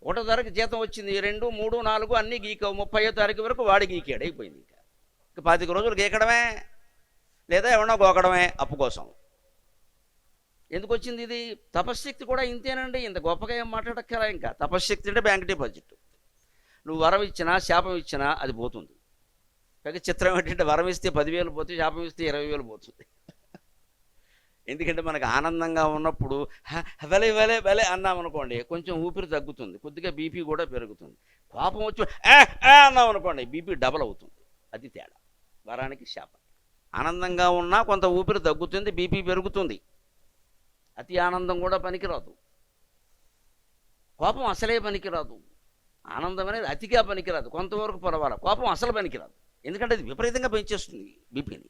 1వ తారీఖు జీతం వచ్చింది, 2, 3, 4 అన్నీ గీకావు. 30వ తారీఖు వరకు వాడి గీకాడు, అయిపోయింది. ఇంకా 25 రోజులు గీకడమే, లేదా ఎవడో గోకడమే అప్పు కోసం. ఎందుకు వచ్చింది ఇది? తపశ్శక్తి కూడా ఇంతేనండి. ఇంత గొప్పగా ఏం మాట్లాడక్కరా. ఇంకా తపశ్శక్తి అంటే బ్యాంక్ డిపాజిట్. నువ్వు వరం ఇచ్చినా శాపం ఇచ్చినా అది పోతుంది. కాక చిత్రం ఏంటంటే వరం ఇస్తే 10,000 పోతుంది, శాపం ఇస్తే 20,000 పోతుంది. ఎందుకంటే మనకు ఆనందంగా ఉన్నప్పుడు వెలే వెలే వెలే అన్నామనుకోండి, కొంచెం ఊపిరి తగ్గుతుంది, కొద్దిగా బీపీ కూడా పెరుగుతుంది. కోపం వచ్చి అన్నాం అనుకోండి, బీపీ డబల్ అవుతుంది. అది తేడా వరానికి శాపం. ఆనందంగా ఉన్నా కొంత ఊపిరి తగ్గుతుంది, బీపీ పెరుగుతుంది. అతి ఆనందం కూడా పనికిరాదు, కోపం అసలే పనికిరాదు. ఆనందం అనేది అతిగా పనికిరాదు, కొంతవరకు పర్వాలేదు. కోపం అసలు పనికిరాదు, ఎందుకంటే అది విపరీతంగా పెంచేస్తుంది బీపీని.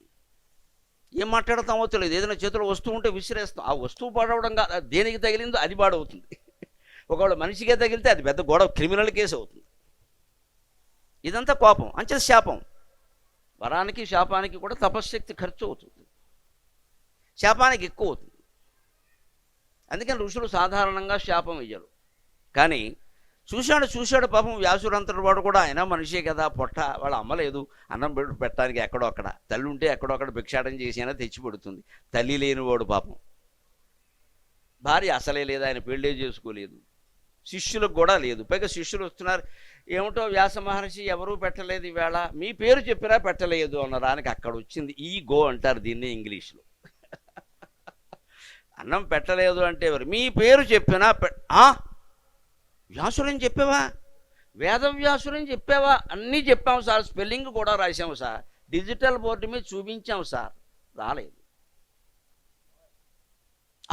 ఏం మాట్లాడతామో తెలియదు. ఏదైనా చేతిలో వస్తువు ఉంటే విసిరేస్తాం, ఆ వస్తువు పాడవడం కాదు, దేనికి తగిలిందో అది పాడవుతుంది. ఒకవేళ మనిషికే తగిలితే అది పెద్ద గొడవ, క్రిమినల్ కేసు అవుతుంది. ఇదంతా కోపం. అంచేత శాపం. వరానికి శాపానికి కూడా తపశ్శక్తి ఖర్చు అవుతుంది, శాపానికి ఎక్కువ అవుతుంది. అందుకని ఋషులు సాధారణంగా శాపం ఇయ్యరు. కానీ చూశాడు పాపం వ్యాసుడు అంతటి వాడు కూడా. ఆయన మనిషే కదా, పొట్ట వాళ్ళ అమ్మలేదు అన్నం పెట్టడానికి, ఎక్కడో అక్కడ తల్లి ఉంటే ఎక్కడో అక్కడ భిక్షాటం చేసి అయినా తెచ్చి పెడుతుంది. తల్లి లేనివాడు పాపం. భార్య అసలే లేదు, ఆయన పెళ్ళే చేసుకోలేదు, శిష్యులకు కూడా లేదు. పైగా శిష్యులు వస్తున్నారు, ఏమిటో వ్యాస మహర్షి ఎవరూ పెట్టలేదు ఈవేళ, మీ పేరు చెప్పినా పెట్టలేదు అన్నారు. ఆయనకి అక్కడ వచ్చింది ఈగో అంటారు దీన్ని ఇంగ్లీష్లో. అన్నం పెట్టలేదు అంటే ఎవరు? మీ పేరు చెప్పినా వ్యాసులని చెప్పావా, వేదవ్యాసులని చెప్పావా? అన్నీ చెప్పాము సార్, స్పెల్లింగ్ కూడా రాసాము సార్, డిజిటల్ బోర్డు మీద చూపించాము సార్, రాలేదు.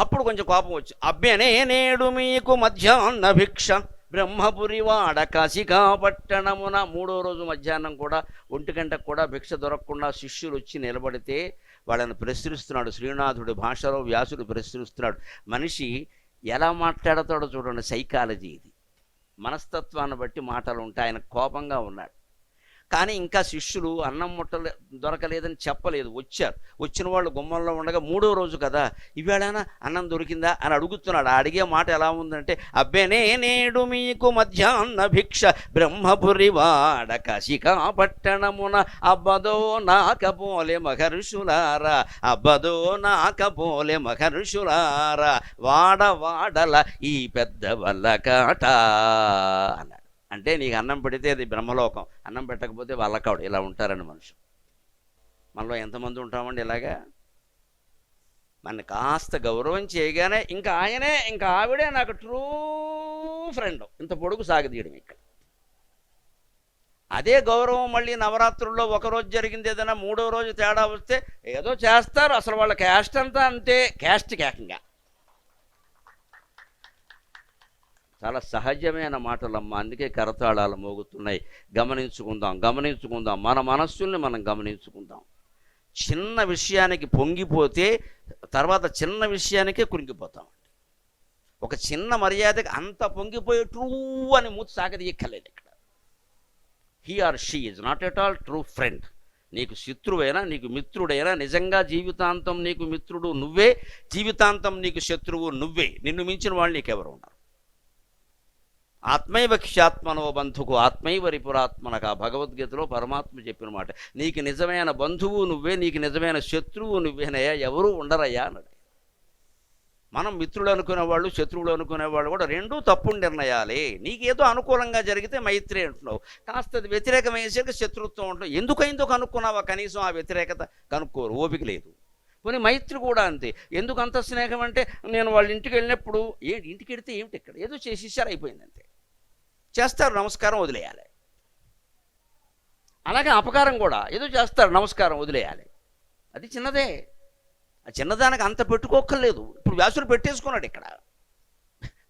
అప్పుడు కొంచెం కోపం వచ్చి, అభ్యనే నేడు మీకు మధ్యాహ్న భిక్ష బ్రహ్మపురివాడ కాశికాపట్టణమున. 3వ రోజు మధ్యాహ్నం కూడా 1 గంటకు కూడా భిక్ష దొరకకుండా శిష్యులు వచ్చి నిలబడితే వాళ్ళని ప్రశ్నిస్తున్నాడు శ్రీనాథుడి భాషలో. వ్యాసుడు ప్రశ్నిస్తున్నాడు. మనిషి ఎలా మాట్లాడతాడో చూడండి, సైకాలజీ ఇది. మనస్తత్వాన్ని బట్టి మాటలు ఉంటాయి. ఆయన కోపంగా ఉన్నాడు, కానీ ఇంకా శిష్యులు అన్నం ముట్టలే దొరకలేదని చెప్పలేదు. వచ్చారు. వచ్చిన వాళ్ళు గుమ్మంలో ఉండగా 3వ రోజు కదా, ఇవాళైనా అన్నం దొరికిందా అని అడుగుతున్నాడు. అడిగే మాట ఎలా ఉందంటే, అబ్బేనే నేడు మీకు మధ్యాహ్న భిక్ష బ్రహ్మపురివాడ కాశికాపట్టణమున, అబ్బదో నాకపోలే మహర్షులారా, అబ్బదో నాకపోలే మహర్షులారా, వాడల ఈ పెద్ద వల్లకాట అన్నాడు. అంటే నీకు అన్నం పెడితే అది బ్రహ్మలోకం, అన్నం పెట్టకపోతే వల్లకాడు. ఇలా ఉంటారని మనుషులు. మనలో ఎంతమంది ఉంటామండి ఇలాగా? మన కాస్త గౌరవం చేయగానే ఇంకా ఆయనే ఇంకా ఆవిడే నాకు ట్రూ ఫ్రెండ్, ఇంత పొడుగు సాగదీయడం ఇక్కడ. అదే గౌరవం మళ్ళీ నవరాత్రుల్లో ఒకరోజు జరిగింది ఏదైనా 3వ రోజు తేడా వస్తే ఏదో చేస్తారు. అసలు వాళ్ళ క్యాస్ట్ అంతా అంతే, క్యాస్ట్ కేకంగా. చాలా సహజమైన మాటలమ్మా, అందుకే కరతాళాలు మోగుతున్నాయి. గమనించుకుందాం, మన మనస్సుల్ని మనం గమనించుకుందాం. చిన్న విషయానికి పొంగిపోతే తర్వాత చిన్న విషయానికే కురింగిపోతామండి. ఒక చిన్న మర్యాదకి అంత పొంగిపోయి ట్రూ అని మూతి సాగదీయక్కర్లేదు ఇక్కడ. He or she is not at all true friend. నీకు శత్రువైనా నీకు మిత్రుడైనా నిజంగా జీవితాంతం నీకు మిత్రుడు నువ్వే, జీవితాంతం నీకు శత్రువు నువ్వే. నిన్ను మించిన వాళ్ళు నీకెవరు ఉన్నారు? ఆత్మైవ ఖ్యాత్మనో బంధుకు ఆత్మైవ రిపురాత్మనక. భగవద్గీతలో పరమాత్మ చెప్పిన మాట. నీకు నిజమైన బంధువు నువ్వే, నీకు నిజమైన శత్రువు నువ్వేనయ్యా, ఎవరూ ఉండరయ్యా అన్నాడు. మనం మిత్రులు అనుకునేవాళ్ళు శత్రువులు అనుకునేవాళ్ళు కూడా రెండూ తప్పుడు నిర్ణయాలే. నీకేదో అనుకూలంగా జరిగితే మైత్రి అంటున్నావు, కాస్త అది వ్యతిరేకమయ్యేసరికి శత్రుత్వం అంటున్నావు. ఎందుకైందో కనుక్కున్నావా? కనీసం ఆ వ్యతిరేకత కనుక్కోరు, ఓపిక లేదు. పోనీ మైత్రి కూడా అంతే. ఎందుకు అంత స్నేహం అంటే, నేను వాళ్ళ ఇంటికి వెళ్ళినప్పుడు ఇంటికి వెళితే ఏమిటి ఇక్కడ ఏదో చేసేసారు, అయిపోయింది అంతే. చేస్తారు, నమస్కారం, వదిలేయాలి. అలాగే అపకారం కూడా ఏదో చేస్తారు, నమస్కారం, వదిలేయాలి. అది చిన్నదే. ఆ చిన్నదానికి అంత పెట్టుకోక్కర్లేదు. ఇప్పుడు వ్యాసుడు పెట్టేసుకున్నాడు ఇక్కడ.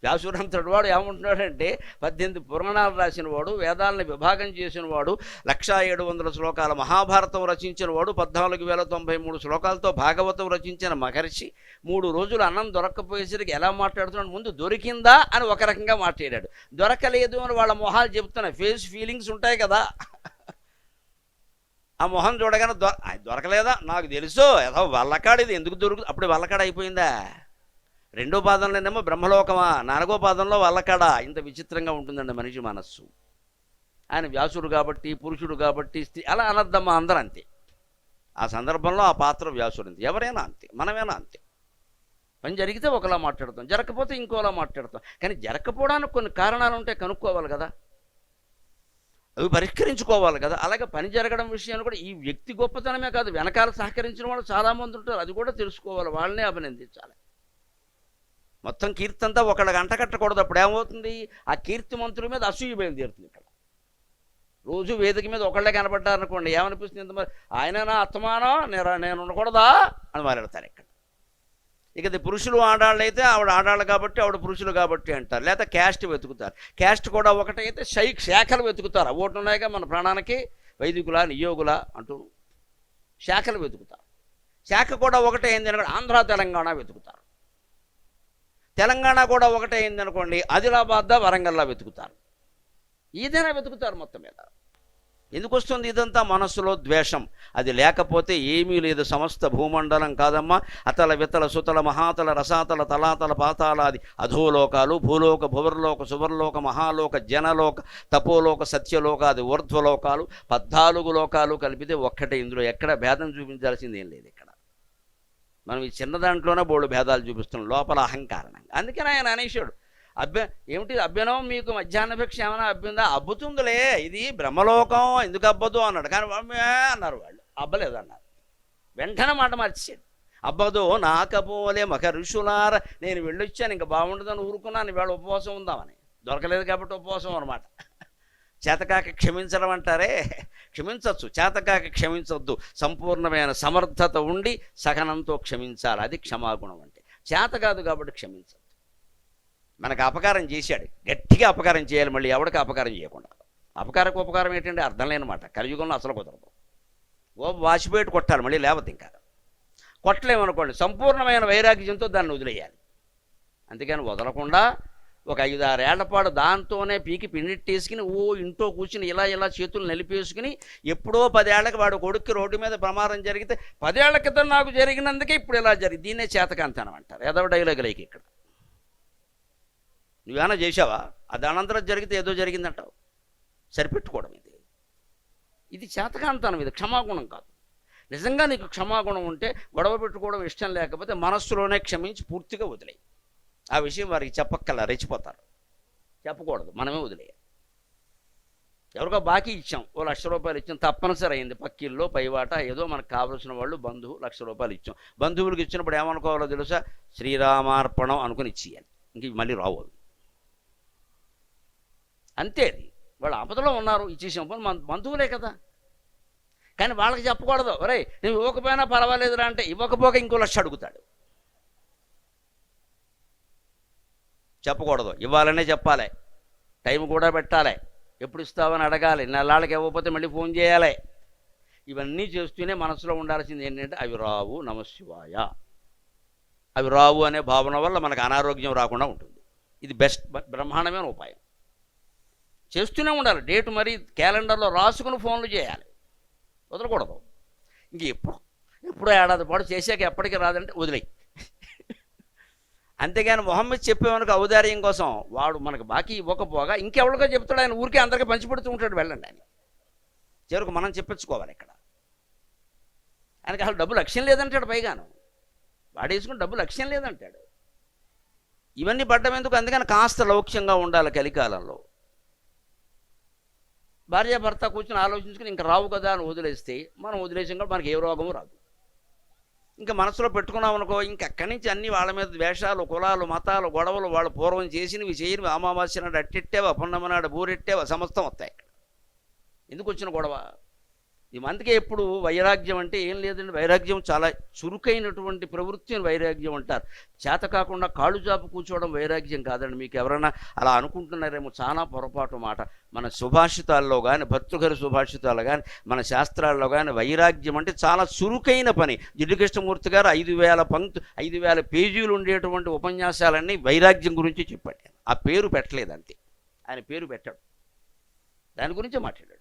వ్యాసుడు అంతటి వాడు ఏమంటున్నాడంటే, 18 పురాణాలు రాసిన వాడు, వేదాలని విభాగం చేసిన వాడు, 1700 శ్లోకాల మహాభారతం రచించిన వాడు, 14,093 శ్లోకాలతో భాగవతం రచించిన మహర్షి 3 రోజులు అన్నం దొరక్కపోయేసరికి ఎలా మాట్లాడుతున్నాడు? ముందు దొరికిందా అని ఒక రకంగా మాట్లాడాడు, దొరకలేదు అని వాళ్ళ మొహాలు చెప్తున్నాయి. ఫేస్ ఫీలింగ్స్ ఉంటాయి కదా, ఆ మొహం చూడగానే దొరకలేదా నాకు తెలుసు, ఏదో వల్లకాడిది ఎందుకు దొరుకుతుంది, అప్పుడు వల్లకాడ అయిపోయిందా? 2వ పాదంలోనేమో బ్రహ్మలోకమా, 4వ పాదంలో వల్లకాడ. ఇంత విచిత్రంగా ఉంటుందండి మనిషి మనస్సు. ఆయన వ్యాసుడు కాబట్టి, పురుషుడు కాబట్టి, స్త్రీ అలా అనద్దమ్మా, అందరూ అంతే. ఆ సందర్భంలో ఆ పాత్ర వ్యాసుడు అంతే, ఎవరైనా అంతే, మనమైనా అంతే. పని జరిగితే ఒకలా మాట్లాడతాం, జరగకపోతే ఇంకోలా మాట్లాడతాం. కానీ జరగకపోవడానికి కొన్ని కారణాలు ఉంటాయి, కనుక్కోవాలి కదా, అవి పరిష్కరించుకోవాలి కదా. అలాగే పని జరగడం విషయాన్ని కూడా ఈ వ్యక్తి గొప్పతనమే కాదు, వెనకాల సహకరించిన వాళ్ళు చాలామంది ఉంటారు, అది కూడా తెలుసుకోవాలి, వాళ్ళనే అభినందించాలి. మొత్తం కీర్తి అంతా ఒకళ్ళకి అంటకట్టకూడదు. అప్పుడు ఏమవుతుంది? ఆ కీర్తిమంతుల మీద అసూయ బయలుదేరుతుంది. ఇక్కడ రోజు వేదిక మీద ఒకళ్ళే కనపడ్డారనుకోండి, ఏమనిపిస్తుంది? ఇంత ఆయననా అత్తమానం నేను ఉండకూడదా అని మాట్లాడతారు ఇక్కడ. ఇక అది పురుషులు ఆడాళ్ళు అయితే ఆవిడ ఆడాళ్ళు కాబట్టి ఆవిడ పురుషులు కాబట్టి అంటారు, లేకపోతే క్యాస్ట్ వెతుకుతారు. క్యాస్ట్ కూడా ఒకటైతే శాఖలు వెతుకుతారు. ఒకటి ఉన్నాయిగా మన ప్రాణానికి, వైదికుల నియోగుల అంటూ శాఖలు వెతుకుతారు. శాఖ కూడా ఒకటే అయింది అనుకోండి, ఆంధ్ర తెలంగాణ వెతుకుతారు. తెలంగాణ కూడా ఒకటే అయింది అనుకోండి, ఆదిలాబాద్ వరంగల్లా వెతుకుతారు. ఏదైనా వెతుకుతారు. మొత్తం మీద ఎందుకు వస్తుంది ఇదంతా? మనస్సులో ద్వేషం. అది లేకపోతే ఏమీ లేదు. సమస్త భూమండలం కాదమ్మా, అతల వితల సుతల మహాతల రసాతల తలాతల పాతాలాది అధోలోకాలు, భూలోక భువర్లోక సువర్లోక మహాలోక జనలోక తపోలోక సత్యలోకాది ఊర్ధ్వలోకాలు 14 లోకాలు కలిపితే ఒక్కటే. ఇందులో ఎక్కడ భేదం చూపించాల్సింది ఏం లేదు. ఇక్కడ మనం ఈ చిన్న దాంట్లోనే బోళ్ళు భేదాలు చూపిస్తున్నాం, లోపల అహంకారణంగా. అందుకని ఆయన అనేశాడు, ఏమిటి అభ్యనం మీకు మధ్యాహ్న భిక్ష ఏమైనా అభ్యుందా? అబ్బుతుందిలే, ఇది బ్రహ్మలోకం, ఎందుకు అబ్బదు అన్నాడు. కానీ అన్నారు వాళ్ళు, అబ్బలేదు అన్నారు. వెంటనే మాట మార్చేసాడు. అబ్బదో నాకపోలే మహర్షులార, నేను వెళ్ళొచ్చాను, ఇంకా బాగుండదని ఊరుకున్నాను, ఇవాళ ఉపవాసం ఉందామని. దొరకలేదు కాబట్టి ఉపవాసం అనమాట. చేతకాక క్షమించడం అంటారే, క్షమించవచ్చు, చేతకాక క్షమించవద్దు. సంపూర్ణమైన సమర్థత ఉండి సహనంతో క్షమించాలి. అది క్షమాగుణం అంటే. చేత కాదు కాబట్టి క్షమించద్దు. మనకు అపకారం చేశాడు, గట్టిగా అపకారం చేయాలి, మళ్ళీ ఎవరికి అపకారం చేయకుండా. అపకారకు ఉపకారం ఏంటంటే అర్థం లేనమాట, కలియుగంలో అసలు కుదరదు. వాచిపెట్టి కొట్టాలి, మళ్ళీ లేవద్దు. ఇంకా కొట్టలేమనుకోండి, సంపూర్ణమైన వైరాగ్యంతో దాన్ని వదిలేయాలి. అందుకని వదలకుండా ఒక 5-6 ఏళ్ల పాటు దాంతోనే పీకి పిండిట్టేసుకుని ఇంట్లో కూర్చుని ఇలా ఇలా చేతులు నలిపేసుకుని, ఎప్పుడో 10 ఏళ్లకి వాడు కొడుక్కి రోడ్డు మీద ప్రమాదం జరిగితే 10 ఏళ్ల క్రితం నాకు జరిగినందుకే ఇప్పుడు ఇలా జరిగింది, దీన్నే చేతకాంతనం అంటారు. ఏదో డైలాగులకి ఇక్కడ నువ్వేమైనా చేసావా? అది అనంతరం జరిగితే ఏదో జరిగిందంటావు. సరిపెట్టుకోవడం ఇది చేతకాంతనం, ఇది క్షమాగుణం కాదు. నిజంగా నీకు క్షమాగుణం ఉంటే గొడవ పెట్టుకోవడం ఇష్టం లేకపోతే మనస్సులోనే క్షమించి పూర్తిగా వదిలేయి. ఆ విషయం వారికి చెప్పక్కల్లా, రెచ్చిపోతారు. చెప్పకూడదు, మనమే వదిలేయాలి. ఎవరికో బాకీ ఇచ్చాం, ఓ ₹1,00,000 ఇచ్చాం, తప్పనిసరి అయింది. పక్కిల్లో పైవాట ఏదో మనకు కావలసిన వాళ్ళు బంధువు ₹1,00,000 ఇచ్చాం. బంధువులకు ఇచ్చినప్పుడు ఏమనుకోవాలో తెలుసా? శ్రీరామార్పణం అనుకుని ఇచ్చేయాలి, ఇంక మళ్ళీ రావు. అంతే, అది వాళ్ళు ఆపదలో ఉన్నారు, ఇచ్చేసాం, మన బంధువులే కదా. కానీ వాళ్ళకి చెప్పకూడదు, ఒరే నువ్వు ఇవ్వకపోయినా పర్వాలేదురా అంటే, ఇవ్వకపోక ఇంకో 1,00,000 అడుగుతాడు. చెప్పకూడదు, ఇవ్వాలనే చెప్పాలి, టైం కూడా పెట్టాలి, ఎప్పుడు ఇస్తావని అడగాలి, నెలకి ఇవ్వకపోతే మళ్ళీ ఫోన్ చేయాలి. ఇవన్నీ చేస్తూనే మనసులో ఉండాల్సింది ఏంటంటే అవి రావు, నమశివాయ. అవి రావు అనే భావన వల్ల మనకు అనారోగ్యం రాకుండా ఉంటుంది. ఇది బెస్ట్, బ్రహ్మాండమైన ఉపాయం. చేస్తూనే ఉండాలి, డేటు మరి క్యాలెండర్లో రాసుకుని ఫోన్లు చేయాలి, వదలకూడదు. ఇంక ఎప్పుడో ఏడాది పాటు చేశాక ఎప్పటికీ రాదంటే వదిలేయి. అంతేగాని మొహమ్మద్ చెప్పేవనుక ఔదార్యం కోసం వాడు మనకు బాకీ ఇవ్వకపోగా ఇంకెవరికో చెప్తాడు, ఆయన ఊరికే అందరికీ పంచిపెడుతూ ఉంటాడు. వెళ్ళండి ఆయన చివరికి మనం చెప్పించుకోవాలి. ఇక్కడ ఆయనకి అసలు డబ్బు లక్ష్యం లేదంటాడు, పైగాను వాడేసుకుని డబ్బు లక్ష్యం లేదంటాడు. ఇవన్నీ పడ్డం ఎందుకు? అందుకని కాస్త లౌక్యంగా ఉండాలి. కలికాలంలో భార్యాభర్త కూర్చొని ఆలోచించుకుని ఇంకా రావు కదా అని వదిలేస్తే, మనం వదిలేసాం కూడా మనకి ఏ రోగము రాదు. ఇంకా మనసులో పెట్టుకున్నాం అనుకో, ఇంకక్కడి నుంచి అన్ని వాళ్ళ మీద ద్వేషాలు, కులాలు, మతాలు, గొడవలు, వాళ్ళు పూర్వం చేసినవి చేయనివి, అమావాస్య నాడు అట్టెట్టావా, పున్నమ నాడు బూరెట్టావా, సమస్తం వస్తాయి. ఎందుకు వచ్చిన గొడవ? అందుకే ఎప్పుడు వైరాగ్యం అంటే ఏం లేదండి, వైరాగ్యం చాలా చురుకైనటువంటి ప్రవృత్తి అని వైరాగ్యం అంటారు. చేత కాకుండా కాళ్ళు జాపు కూర్చోవడం వైరాగ్యం కాదండి. మీకు ఎవరైనా అలా అనుకుంటున్నారేమో, చాలా పొరపాటు మాట. మన సుభాషితాల్లో కానీ, భర్తృహరి సుభాషితాల్లో కానీ, మన శాస్త్రాల్లో కానీ వైరాగ్యం అంటే చాలా చురుకైన పని. జిడ్డు కృష్ణమూర్తి గారు 5,000 పేజీలు ఉండేటువంటి ఉపన్యాసాలన్నీ వైరాగ్యం గురించి చెప్పాడు. ఆ పేరు పెట్టలేదు అంతే, ఆయన పేరు పెట్టాడు, దాని గురించే మాట్లాడాడు.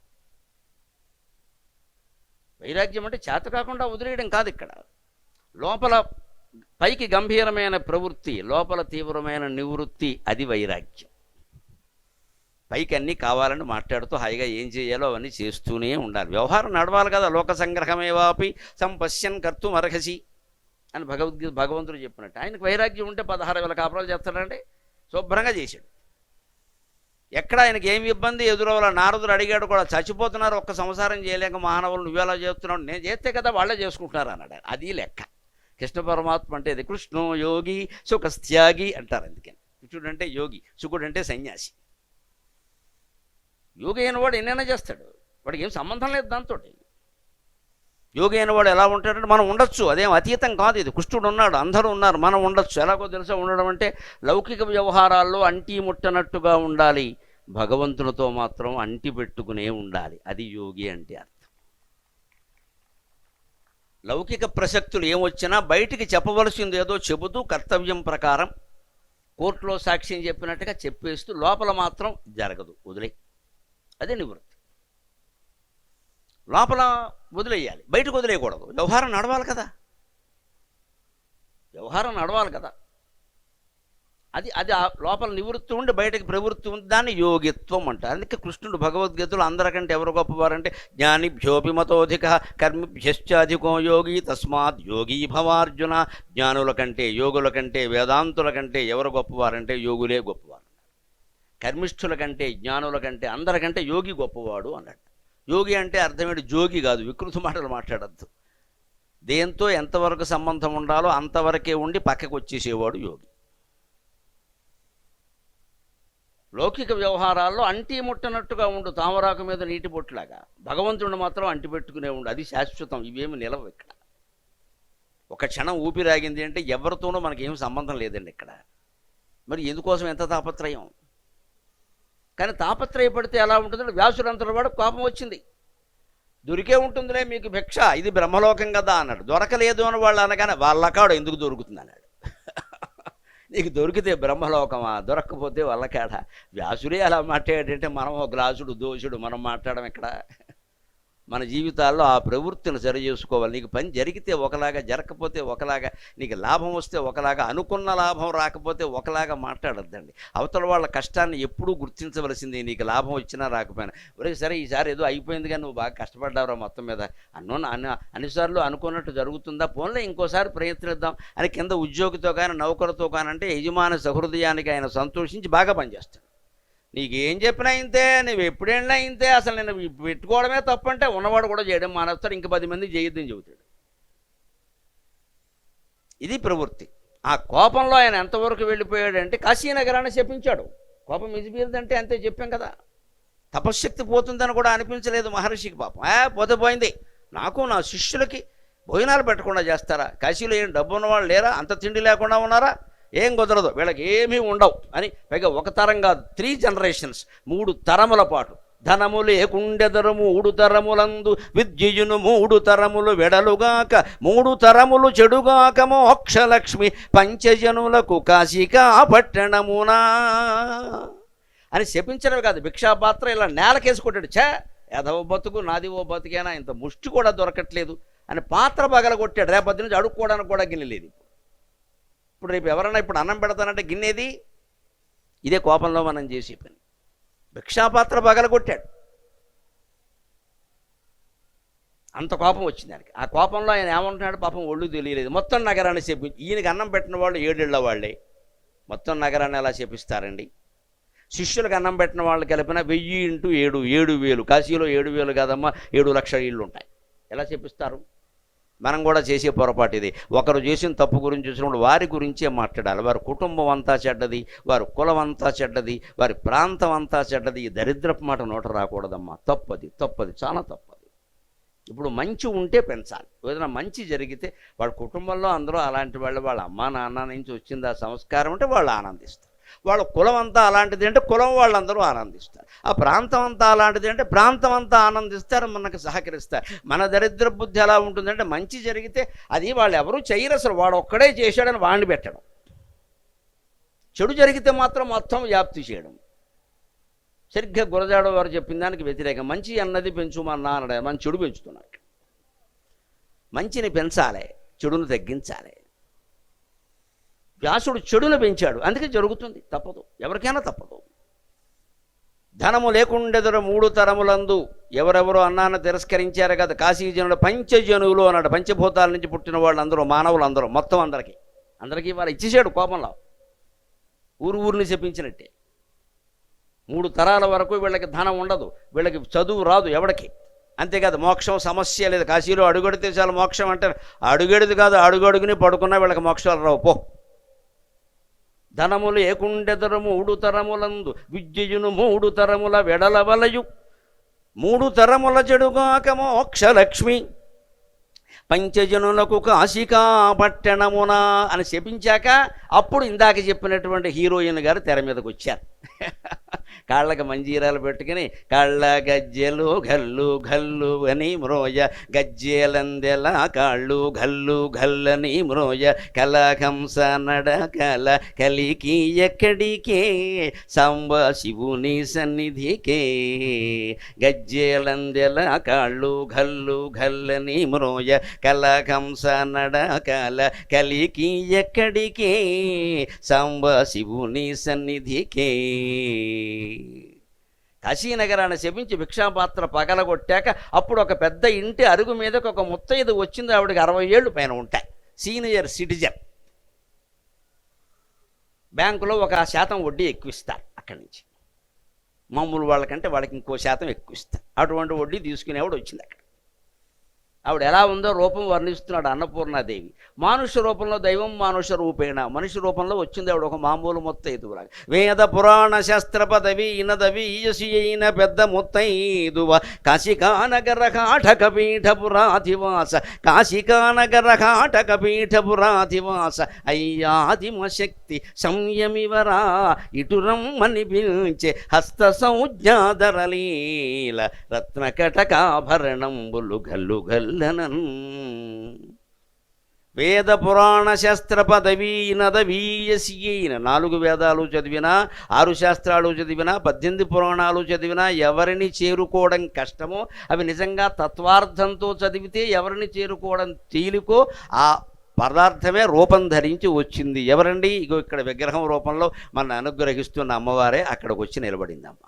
వైరాగ్యం అంటే చేత కాకుండా వదిలేయడం కాదు. ఇక్కడ లోపల పైకి గంభీరమైన ప్రవృత్తి, లోపల తీవ్రమైన నివృత్తి, అది వైరాగ్యం. పైకి అన్నీ కావాలని మాట్లాడుతూ హాయిగా ఏం చేయాలో అవన్నీ చేస్తూనే ఉండాలి. వ్యవహారం నడవాలి కదా. లోక సంగ్రహమేవాపి సంపశ్యన్ కర్తుం అర్హసి అని భగవంతుడు చెప్పినట్టు. ఆయనకు వైరాగ్యం ఉంటే 16,000 కాపురాలు చేస్తాడంటే శుభ్రంగా చేశాడు. ఎక్కడ ఆయనకి ఏమి ఇబ్బంది ఎదురవ్వాల. నారదుడు అడిగాడు కూడా, చచ్చిపోతున్నారు, ఒక్క సంసారం చేయలేక మానవులు, నువ్వెలా చేస్తున్నావు? నేను చేస్తే కదా వాళ్ళే చేసుకుంటున్నారు అన్నాడు. అది లెక్క. కృష్ణ పరమాత్మ అంటే ఇది కృష్ణో యోగి సుఖస్త్యాగి అంటారు. అందుకని కృష్ణుడు అంటే యోగి, సుఖుడు అంటే సన్యాసి. యోగి అయిన వాడు ఎన్నైనా చేస్తాడు, వాడికి ఏం సంబంధం లేదు దాంతో. యోగి అయిన వాడు ఎలా ఉంటాడంటే మనం ఉండొచ్చు, అదేం అతీతం కాదు. ఇది కృష్ణుడు ఉన్నాడు, అందరూ ఉన్నారు, మనం ఉండొచ్చు. ఎలాగో తెలుసా ఉండడం అంటే లౌకిక వ్యవహారాల్లో అంటి ముట్టనట్టుగా ఉండాలి, భగవంతునితో మాత్రం అంటి పెట్టుకునే ఉండాలి. అది యోగి అంటే అర్థం. లౌకిక ప్రసక్తులు ఏమొచ్చినా బయటికి చెప్పవలసింది ఏదో చెబుతూ కర్తవ్యం ప్రకారం కోర్టులో సాక్ష్యం చెప్పినట్టుగా చెప్పేస్తూ లోపల మాత్రం జరగదు, వదిలే. అదే నివృత్తి. లోపల వదిలేయాలి, బయటకు వదిలేయకూడదు. వ్యవహారం నడవాలి కదా, వ్యవహారం నడవాలి కదా. అది అది లోపల నివృత్తి ఉండి బయటకు ప్రవృత్తి ఉంది, దాన్ని యోగిత్వం అంటారు. అందుకే కృష్ణుడు భగవద్గీతలో అందరికంటే ఎవరు గొప్పవారంటే జ్ఞానిభ్యోపి మతోధిక కర్మిభ్యశ్చాధికో యోగి తస్మాత్ యోగీ భవార్జున. జ్ఞానుల కంటే, యోగుల కంటే, వేదాంతుల కంటే ఎవరు గొప్పవారంటే యోగులే గొప్పవారు. కర్మిష్ఠుల కంటే, జ్ఞానుల కంటే, అందరికంటే యోగి గొప్పవాడు అన్నాడు. యోగి అంటే అర్థమేంటి? జోగి కాదు, వికృత మాటలు మాట్లాడద్దు. దేంతో ఎంతవరకు సంబంధం ఉండాలో అంతవరకే ఉండి పక్కకు వచ్చేసేవాడు యోగి. లౌకిక వ్యవహారాల్లో అంటి ముట్టనట్టుగా ఉండు, తామరాకు మీద నీటి బొట్టులాగా. భగవంతుడిని మాత్రం అంటి పెట్టుకునే ఉండు, అది శాశ్వతం. ఇవేమి నిలవు. ఇక్కడ ఒక క్షణం ఊపిరాగింది అంటే ఎవరితోనూ మనకేం సంబంధం లేదండి. ఇక్కడ మరి ఎందుకోసం ఎంత తాపత్రయం? కానీ తాపత్రయపడితే ఎలా ఉంటుందంటే వ్యాసులంతటి వాడు కోపం వచ్చింది. దొరికే ఉంటుందిలే మీకు భిక్ష, ఇది బ్రహ్మలోకం కదా అన్నాడు. దొరకలేదు అని వాళ్ళు అనగానే వాళ్ళకాడు ఎందుకు దొరుకుతుంది అన్నాడు. నీకు దొరికితే బ్రహ్మలోకమా, దొరక్కపోతే వల్లకాడ. వ్యాసుడే అలా మాట్లాడంటే మనం ఒక గ్లాసుడు దోషుడు మనం మాట్లాడడం ఎక్కడ? మన జీవితాల్లో ఆ ప్రవృత్తిని సరి చేసుకోవాలి. నీకు పని జరిగితే ఒకలాగా, జరగకపోతే ఒకలాగా, నీకు లాభం వస్తే ఒకలాగా, అనుకున్న లాభం రాకపోతే ఒకలాగా మాట్లాడొద్దండి. అవతల వాళ్ళ కష్టాన్ని ఎప్పుడూ గుర్తించవలసింది. నీకు లాభం వచ్చినా రాకపోయినా, ఒరే సరే ఈసారి ఏదో అయిపోయింది కానీ నువ్వు బాగా కష్టపడ్డావురా మొత్తం మీద, అన్నిసార్లు అనుకున్నట్టు జరుగుతుందా, పోన్లే ఇంకోసారి ప్రయత్నిద్దాం అని కింద ఉద్యోగితో కానీ నౌకరుతో కానంటే యజమాని సహృదయానికి ఆయన సంతోషించి బాగా పనిచేస్తాడు. నీకేం చెప్పినా ఇంతే, నువ్వు ఎప్పుడైనా ఇంతే, అసలు నేను పెట్టుకోవడమే తప్పంటే ఉన్నవాడు కూడా చేయడం మానేస్తాడు, ఇంక 10 మంది చేయొద్దని చెబుతాడు. ఇది ప్రవృత్తి. ఆ కోపంలో ఆయన ఎంతవరకు వెళ్ళిపోయాడంటే కాశీనగరాన్ని శపించాడు. కోపం మిజిబీరదంటే అంతే చెప్పాం కదా. తపశ్శక్తి పోతుందని కూడా అనిపించలేదు మహర్షికి. పాపం పోతే పోయింది. నాకు నా శిష్యులకి భోజనాలు పెట్టకుండా చేస్తారా? కాశీలో ఏం డబ్బు ఉన్నవాళ్ళు లేరా? అంత తిండి లేకుండా ఉన్నారా? ఏం కుదరదు, వీళ్ళకి ఏమీ ఉండవు అని. పైగా ఒక తరం కాదు, 3 generations, 3 తరముల పాటు. ధనములు ఏకుండెదరు 3 తరములందు, విద్యును 3 తరములు వెడలుగాక, 3 తరములు చెడుగాక, మోక్షలక్ష్మి పంచజనులకు కాశికా పట్టణమునా అని శపించడమే కాదు, భిక్షాపాత్ర ఇలా నేలకేసుకుంటాడు. ఎదవ బతుకు నాది ఓ బతుకేనా, ఇంత ముష్టి కూడా దొరకట్లేదు అని పాత్ర పగలగొట్టాడు. రేపటి నుంచి అడుక్కోవడానికి కూడా గిన్నె లేదు. ఇప్పుడు రేపు ఎవరైనా ఇప్పుడు అన్నం పెడతానంటే గిన్నెది. ఇదే కోపంలో మనం చేసే పని. భిక్షాపాత్ర పగలగొట్టాడు. అంత కోపం వచ్చింది ఆయనకి. ఆ కోపంలో ఆయన ఏమంటున్నాడు పాపం, ఒళ్ళు తెలియలేదు. మొత్తం నగరాన్ని చెప్పి, ఈయనకి అన్నం పెట్టిన వాళ్ళు 7 ఏళ్ల వాళ్ళే. మొత్తం నగరాన్ని ఎలా చెప్పిస్తారండి? శిష్యులకు అన్నం పెట్టిన వాళ్ళు కలిపిన 1000 × 7 7,000. కాశీలో 7,000 కాదమ్మా, 7 లక్షల ఇళ్ళు ఉంటాయి. ఎలా చెప్పిస్తారు? మనం కూడా చేసే పొరపాటు ఇది. ఒకరు చేసిన తప్పు గురించి చూసినప్పుడు వారి గురించే మాట్లాడాలి. వారి కుటుంబం అంతా చెడ్డది, వారి కులం అంతా చెడ్డది, వారి ప్రాంతం అంతా చెడ్డది. ఈ దరిద్రపు మాట నోట రాకూడదమ్మా. తప్పది, చాలా తప్పది. ఇప్పుడు మంచి ఉంటే పెంచాలి. ఏదైనా మంచి జరిగితే వాళ్ళ కుటుంబంలో అందరూ అలాంటి వాళ్ళు, వాళ్ళ అమ్మా నాన్న నుంచి వచ్చింది ఆ సంస్కారం అంటే వాళ్ళు ఆనందిస్తారు. వాళ్ళ కులం అంతా అలాంటిది అంటే కులం వాళ్ళందరూ ఆనందిస్తారు. ఆ ప్రాంతం అంతా అలాంటిది అంటే ప్రాంతం అంతా ఆనందిస్తారు, మనకు సహకరిస్తారు. మన దరిద్ర బుద్ధి ఎలా ఉంటుందంటే మంచి జరిగితే అది వాళ్ళు ఎవరూ చేయరు, అసలు వాడు ఒక్కడే చేశాడని వాడిని పెట్టడం. చెడు జరిగితే మాత్రం మొత్తం వ్యాప్తి చేయడం. సరిగ్గా గురజాడ వారు చెప్పిన దానికి వ్యతిరేకం. మంచి అన్నది పెంచుమన్నా అన్నాడు, మనం చెడు పెంచుతున్నాడు. మంచిని పెంచాలి, చెడును తగ్గించాలి. వ్యాసుడు చెడును పెంచాడు, అందుకే జరుగుతుంది. తప్పదు, ఎవరికైనా తప్పదు. ధనము లేకుండెదరు 3 తరములందు, ఎవరెవరో అన్నాన్ని తిరస్కరించారు కదా కాశీజనులు. పంచజనులు అన్నాడు. పంచభూతాల నుంచి పుట్టిన వాళ్ళందరూ, మానవులందరూ, మొత్తం అందరికీ వాళ్ళు ఇచ్చేసాడు కోపంలో. ఊరిని చెప్పించినట్టే. 3 తరాల వరకు వీళ్ళకి ధనం ఉండదు, వీళ్ళకి చదువు రాదు ఎవడికి. అంతేకాదు మోక్షం సమస్య లేదు. కాశీలో అడుగడితే చాలు మోక్షం అంటారు. అడుగడిది కాదు, అడుగడుగుని పడుకున్నా వీళ్ళకి మోక్షాలు రావు. పో. ధనములు ఏకుండెదరు 3 తరములందు, విద్యును 3 తరముల వెడలవలయు, 3 తరముల చెడుగాక మోక్షలక్ష్మి పంచజనులకు కాశికా పట్టణమునా అని శపించాక అప్పుడు ఇందాక చెప్పినటువంటి హీరోయిన్ గారు తెర మీదకి వచ్చారు. కాళ్ళకి మంజీరాలు పెట్టుకుని కళ్ళ గజ్జెలు గల్లు గల్లు అని మ్రోయ, గజ్జెలందెల కాళ్ళు గల్లు గల్లని మ్రోయ, కలహంస నడకల కలికి ఎక్కడికే సాంబ శివుని సన్నిధికే, గజ్జెలందెల కాళ్ళు గల్లు గల్లని మ్రోయ, కలహంస నడకల కలికి ఎక్కడికే సాంబ శివుని సన్నిధికే. కాశీనగరాన్ని శపించి భిక్షాపాత్ర పగలగొట్టాక అప్పుడు ఒక పెద్ద ఇంటి అరుగు మీదకి ఒక ముత్తైదు వచ్చింది. ఆవిడకి 60 ఏళ్ళు పైన ఉంటాయి, సీనియర్ సిటిజన్. బ్యాంకులో 1% వడ్డీ ఎక్కువ ఇస్తారు. అక్కడి నుంచి మామూలు వాళ్ళకంటే వాళ్ళకి ఇంకో శాతం ఎక్కువ ఇస్తారు. అటువంటి వడ్డీ తీసుకునేవాడు వచ్చింది అక్కడ. ఆవిడ ఎలా ఉందో రూపం వర్ణిస్తున్నాడు అన్నపూర్ణాదేవి. మానుష్య రూపంలో దైవం మానుష రూపేణ, మనిషి రూపంలో వచ్చింది ఆవిడ ఒక మామూలు ముత్తైదువులాగా. వేద పురాణ శాస్త్ర పదవి ఇనదవీయసి అయిన పెద్ద ముత్తైదువ కాశికానగర కాఠక పీఠపురాధివాస, కాశికానగర కాఠక పీఠపురాధివాస అయ్యాదిమ శక్తి సంయమివరా ఇటురమ్మని పిలిచే హస్త సంజ్ఞాధరలీల రత్నకటకాభరణంబులు గల్లు గల్లనన్. వేద పురాణ శాస్త్ర పదవీ నదవీయసి అయిన 4 వేదాలు చదివినా, 6 శాస్త్రాలు చదివినా, 18 పురాణాలు చదివినా ఎవరిని చేరుకోవడం కష్టమో, అవి నిజంగా తత్వార్థంతో చదివితే ఎవరిని చేరుకోవడం తేలికో ఆ పదార్థమే రూపం ధరించి వచ్చింది. ఎవరండి? ఇగో ఇక్కడ విగ్రహం రూపంలో మన అనుగ్రహిస్తున్న అమ్మవారే అక్కడికి వచ్చి నిలబడిందమ్మ.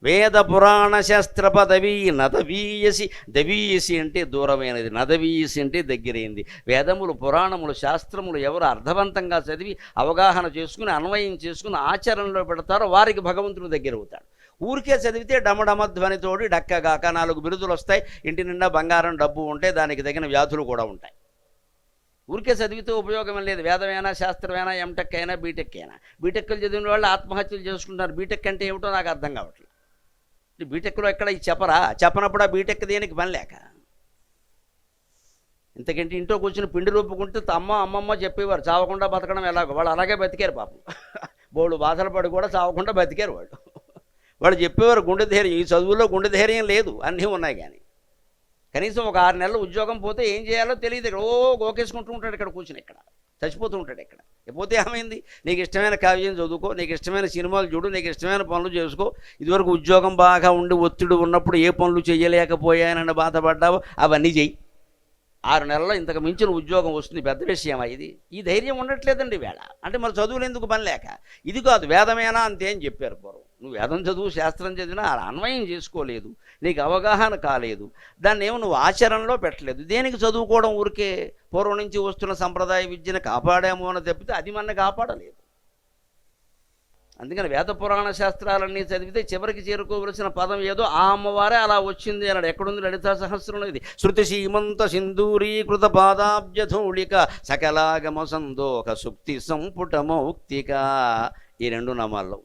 వేద పురాణ శాస్త్ర పదవి నదవీయసి, దవీయసి అంటే దూరమైనది, నదవీయసి అంటే దగ్గరైంది. వేదములు, పురాణములు, శాస్త్రములు ఎవరు అర్థవంతంగా చదివి అవగాహన చేసుకుని అన్వయం చేసుకుని ఆచరణలో పెడతారో వారికి భగవంతుడు దగ్గర అవుతాడు. ఊరికే చదివితే డమడమధ్వనితోడి డక్కగాక 4 బిరుదులు వస్తాయి, ఇంటి నిండా బంగారం డబ్బు ఉంటే దానికి తగిన వ్యాధులు కూడా ఉంటాయి. ఊరికే చదివితే ఉపయోగం లేదు. వేదమైనా, శాస్త్రమైనా, ఎంటెక్ అయినా, బీటెక్ అయినా. బీటెక్లు చదివిన వాళ్ళు ఆత్మహత్యలు చేసుకుంటారు. బీటెక్ అంటే ఏమిటో నాకు అర్థం కావట్లేదు. బీటెక్లో ఎక్కడ ఇది చెప్పరా? చెప్పనప్పుడు ఆ బీటెక్ దేనికి పని లేక. ఇంతకంటే ఇంట్లో కూర్చుని పిండి రూపుకుంటే అమ్మమ్మ చెప్పేవారు చావకుండా బతకడం ఎలాగో. వాళ్ళు అలాగే బతికారు పాపం. బోళ్ళు బాధలు పడి కూడా చావకుండా బతికారు వాళ్ళు. వాళ్ళు చెప్పేవారు గుండె ధైర్యం. ఈ చదువులో గుండె ధైర్యం లేదు, అన్నీ ఉన్నాయి. కానీ కనీసం ఒక 6 నెలలు ఉద్యోగం పోతే ఏం చేయాలో తెలియదు. ఇక్కడ గోకేసుకుంటూ ఉంటాడు, ఇక్కడ కూర్చుని ఇక్కడ చచ్చిపోతూ ఉంటాడు. ఇక్కడ పోతే ఏమైంది? నీకు ఇష్టమైన కావ్యం చదువుకో, నీకు ఇష్టమైన సినిమాలు చూడు, నీకు ఇష్టమైన పనులు చేసుకో. ఇదివరకు ఉద్యోగం బాగా ఉండి ఒత్తిడి ఉన్నప్పుడు ఏ పనులు చేయలేకపోయానని బాధపడ్డావో అవన్నీ చెయ్యి. 6 నెలల్లో ఇంతకు మించిన ఉద్యోగం వస్తుంది, పెద్ద విషయమా ఇది? ఈ ధైర్యం ఉండట్లేదండి వేళ. అంటే మరి చదువులు ఎందుకు పని లేక? ఇది కాదు వేదమేనా అంతే అని చెప్పారు పూర్వం. నువ్వు వేదం చదువు, శాస్త్రం చదివినా అన్వయం చేసుకోలేదు, నీకు అవగాహన కాలేదు, దాన్ని ఏమో నువ్వు ఆచరణలో పెట్టలేదు. దేనికి చదువుకోవడం? ఊరికే పూర్వం నుంచి వస్తున్న సంప్రదాయ విద్యను కాపాడాము అని తప్పితే అది మన కాపాడలేదు. అందుకని వేద పురాణ శాస్త్రాలన్నీ చదివితే చివరికి చేరుకోవలసిన పదం ఏదో ఆ అమ్మవారే అలా వచ్చింది అన్నాడు. ఎక్కడుంది? లలితా సహస్రంలో ఇది. శృతి సీమంత సింధూరీకృత పాదాబ్జధూళిక సకలాగమ సందోహ సుక్తి సంపుట మౌక్తిక. ఈ 2 నామాల్లో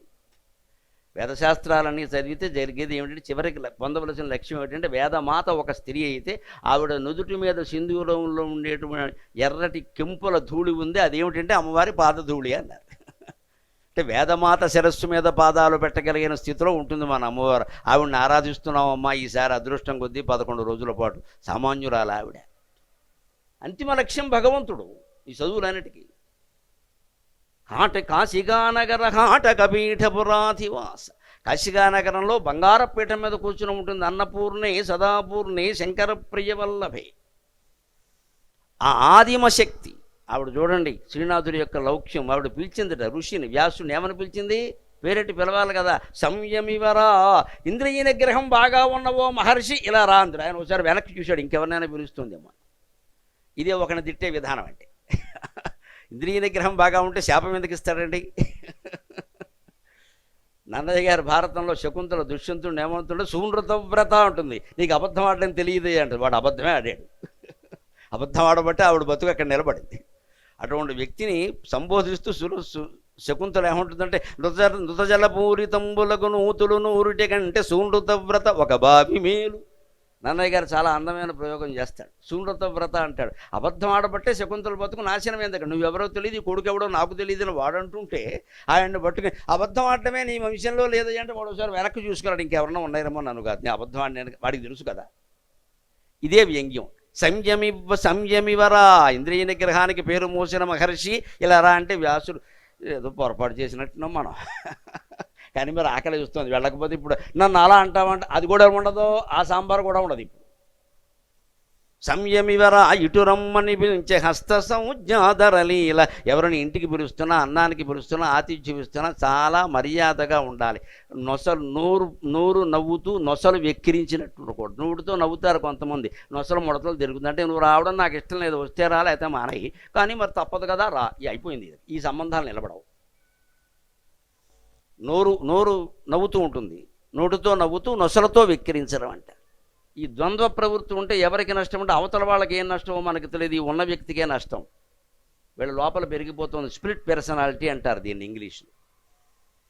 వేదశాస్త్రాలన్నీ చదివితే జరిగేది ఏమిటంటే చివరికి పొందవలసిన లక్ష్యం ఏమిటంటే వేదమాత ఒక స్త్రీ అయితే ఆవిడ నుదుటి మీద సింధూరంలో ఉండేటువంటి ఎర్రటి కెంపుల ధూళి ఉంది, అదేమిటంటే అమ్మవారి పాదధూళి అన్నారు. అంటే వేదమాత శిరస్సు మీద పాదాలు పెట్టగలిగిన స్థితిలో ఉంటుంది మన అమ్మవారు. ఆవిడని ఆరాధిస్తున్నామమ్మా ఈసారి అదృష్టం కొద్దీ 11 రోజుల పాటు. సామాన్యురాలు ఆవిడ. అంతిమ లక్ష్యం భగవంతుడు ఈ చదువులన్నిటికీ. కాశికానగర కాటక పీఠపురాధివాస. కాశికానగరంలో బంగారపీఠం మీద కూర్చుని ఉంటుంది. అన్నపూర్ణే సదాపూర్ణే శంకర ప్రియవల్లభే. ఆ ఆదిమ శక్తి ఆవిడ. చూడండి శ్రీనాథుడి యొక్క లౌక్యం. ఆవిడ పిలిచిందట ఋషిని, వ్యాసుని. ఏమని పిలిచింది? పేరెట్టి పిలవాలి కదా. సంయమివరా, ఇంద్రియ నిగ్రహం బాగా ఉన్నవో మహర్షి ఇలా రా అందరు. ఆయన ఒకసారి వెనక్కి చూశాడు, ఇంకెవరినైనా పిలుస్తుందేమో. ఇదే ఒకని తిట్టే విధానం అంటే. ఇంద్రియ నిగ్రహం బాగా ఉంటే శాపం ఎందుకు ఇస్తాడండి? నన్నయ్య గారు భారతంలో శకుంతల దుష్యంతుడు ఏమవుతుండో సూనృతవ్రత ఉంటుంది. నీకు అబద్ధం ఆడడం తెలియదు అంటే వాడు అబద్ధమే ఆడాడు. అబద్ధం ఆడబట్టి ఆవిడ బతుకు అక్కడ నిలబడింది. అటువంటి వ్యక్తిని సంబోధిస్తూ శకుంతల ఏమంటుందంటే నృతజలపూరితంబులకు నూతులు నూరుటి కంటే సూనృతవ్రత ఒక బావి మేలు. నన్నయ్య గారు చాలా అందమైన ప్రయోగం చేస్తాడు. సూనృతవ్రత అంటాడు. అబద్ధం ఆడబట్టే శకుంతల బతుకు నాశనం ఎందుకంటే నువ్వెవరో తెలియదు, కొడుకు ఎవడో నాకు తెలియదు అని వాడంటుంటే ఆయన్ని పట్టుకుని అబద్ధం ఆడటమే నీ వంశంలో లేదు అంటే వాడు ఒకసారి వెనక్కి చూసుకున్నాడు, ఇంకెవరన్నా ఉన్నారేమో నన్ను కాదు, నేను అబద్ధం ఆడినాను వాడికి తెలుసు కదా. ఇదే వ్యంగ్యం. సంయమివరా, ఇంద్రియ నిగ్రహానికి పేరు మోసిన మహర్షి ఇలా రా అంటే వ్యాసుడు ఏదో పొరపాటు చేసినట్టున్నాం మనం. కానీ మరి ఆకలి చూస్తుంది, వెళ్ళకపోతే ఇప్పుడు నన్ను అలా అంటామంటే అది కూడా ఉండదు, ఆ సాంబార్ కూడా ఉండదు. ఇప్పుడు సంయమివరా ఇటు రమ్మని పిలిచే హస్త సంజ్ఞాధరలీల. ఎవరిని ఇంటికి పిలుస్తున్నా, అన్నానికి పిలుస్తున్నా, ఆతిథ్యం ఇస్తున్నా చాలా మర్యాదగా ఉండాలి. నోరు నవ్వుతూ నొసలు వెక్కిరించినట్టు ఉండకూడదు. నవ్వుతో నవ్వుతారు కొంతమంది, నొసలు ముడతలు తిరుగుతుంది. అంటే నువ్వు రావడం నాకు ఇష్టం లేదు, వస్తే రాలే అయితే మానయి, కానీ మరి తప్పదు కదా రా, అయిపోయింది. ఈ సంబంధాలు నిలబడవు. నోరు నవ్వుతూ ఉంటుంది, నోటితో నవ్వుతూ నొసలతో వెక్కిరించడం అంట. ఈ ద్వంద్వ ప్రవృత్తి ఉంటే ఎవరికి నష్టం ఉంటే అవతల వాళ్ళకి ఏం నష్టమో మనకు తెలియదు, ఈ ఉన్న వ్యక్తికే నష్టం. వీళ్ళ లోపల పెరిగిపోతుంది. స్ప్లిట్ పర్సనాలిటీ అంటారు దీన్ని ఇంగ్లీష్లో.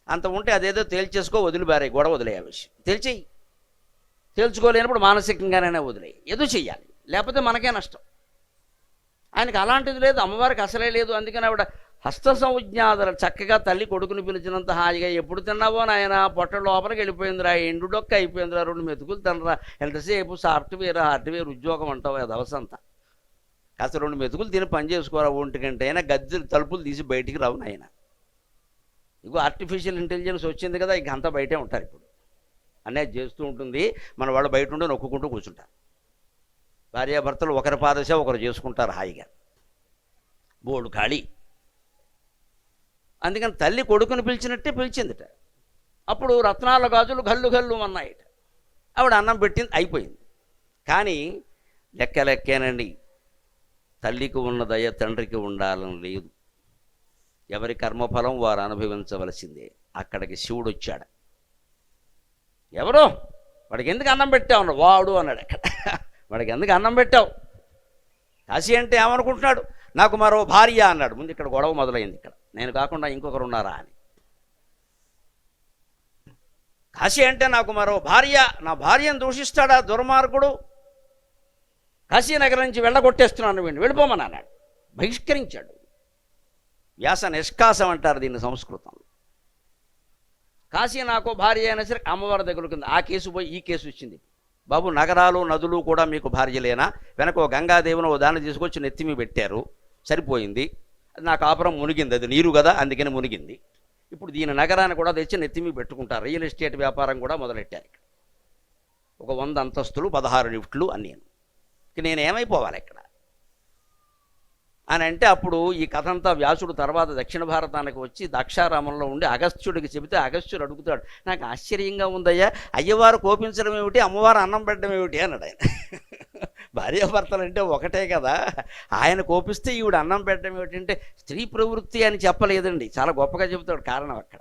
అంత ఉంటే అదేదో తేల్చేసుకో, వదిలిబారే, గొడవ వదిలేయ విషయం తేల్చేయి. తేల్చుకోలేనప్పుడు మానసికంగానే వదిలేయి, ఏదో చెయ్యాలి, లేకపోతే మనకే నష్టం. ఆయనకి అలాంటిది లేదు, అమ్మవారికి అసలే లేదు. అందుకని ఆవిడ హస్త సంజ్ఞాదర చక్కగా తల్లి కొడుకుని పిలిచినంత హాయిగా, ఎప్పుడు తిన్నావో నాయన, పొట్ట లోపలికి వెళ్ళిపోయిందిరా, ఎండు డొక్క అయిపోయిందిరా, 2 మెతుకులు తినరా, ఎంతసేపు హార్డ్వేర్ ఉద్యోగం అంటావు అది అవసంతా, కాస్త 2 మెతుకులు తిని పని చేసుకోరా, 1 గంట అయినా గద్దె తలుపులు తీసి బయటికి రావు నాయన. ఇగో ఆర్టిఫిషియల్ ఇంటెలిజెన్స్ వచ్చింది కదా, ఇంక అంతా బయటే ఉంటారు ఇప్పుడు, అనేది చేస్తూ ఉంటుంది. మన వాళ్ళు బయట ఉండి నొక్కుంటూ కూర్చుంటారు. భార్యాభర్తలు ఒకరి పాదశ ఒకరు చేసుకుంటారు హాయిగా, బోర్డు ఖాళీ. అందుకని తల్లి కొడుకుని పిలిచినట్టే పిలిచిందిట. అప్పుడు రత్నాల గాజులు గల్లు గల్లు అన్నాయిట. ఆవిడ అన్నం పెట్టింది, అయిపోయింది. కానీ లెక్కేనండి, తల్లికి ఉన్న దయ తండ్రికి ఉండాలని లేదు. ఎవరి కర్మఫలం వారు అనుభవించవలసిందే. అక్కడికి శివుడు వచ్చాడు. ఎవరో వాడికి ఎందుకు అన్నం పెట్టావు, వాడు అన్నాడు. అక్కడ వాడికి ఎందుకు అన్నం పెట్టావు? కాశీ అంటే ఏమనుకుంటున్నాడు, నాకు మరో భార్య అన్నాడు. ముందు ఇక్కడ గొడవ మొదలైంది. ఇక్కడ నేను కాకుండా ఇంకొకరు ఉన్నారా అని. కాశీ అంటే నాకు మరో భార్య, నా భార్యను దూషిస్తాడా దుర్మార్గుడు, కాశీనగరం నుంచి వెళ్ళగొట్టేస్తున్నాను, వెళ్ళిపోమని అన్నాడు. బహిష్కరించాడు. వ్యాస నిష్కాసం అంటారు దీన్ని సంస్కృతంలో. కాశీ నాకు భార్య అయినా సరే అమ్మవారి దగ్గరకు కింద ఆ కేసు పోయి ఈ కేసు వచ్చింది. బాబు, నగరాలు నదులు కూడా మీకు భార్యలేనా? వెనక ఓ గంగాదేవిని ఓ దాన్ని తీసుకొచ్చి నెత్తిమి పెట్టారు, సరిపోయింది. నా కాపురం మునిగింది, అది నీరు కదా అందుకని మునిగింది. ఇప్పుడు దీని నగరాన్ని కూడా తెచ్చి నెత్తిమి పెట్టుకుంటారు. రియల్ ఎస్టేట్ వ్యాపారం కూడా మొదలెట్టారు. ఇక్కడ ఒక 100 అంతస్తులు 16 లిఫ్ట్లు అని. నేను ఏమైపోవాలి ఇక్కడ అని అంటే, అప్పుడు ఈ కథ అంతా వ్యాసుడు తర్వాత దక్షిణ భారతానికి వచ్చి ద్రాక్షారామంలో ఉండి అగస్త్యుడికి చెబితే అగస్త్యుడు అడుగుతాడు, నాకు ఆశ్చర్యంగా ఉందయ్యా, అయ్యవారు కోపించడం ఏమిటి, అమ్మవారు అన్నం పెట్టడం ఏమిటి అన్నాడు ఆయన. భార్యాభర్తలు అంటే ఒకటే కదా, ఆయన కోపిస్తే ఈవిడ అన్నం పెట్టడం ఏమిటంటే స్త్రీ ప్రవృత్తి అని చెప్పలేదండి. చాలా గొప్పగా చెబుతాడు కారణం అక్కడ.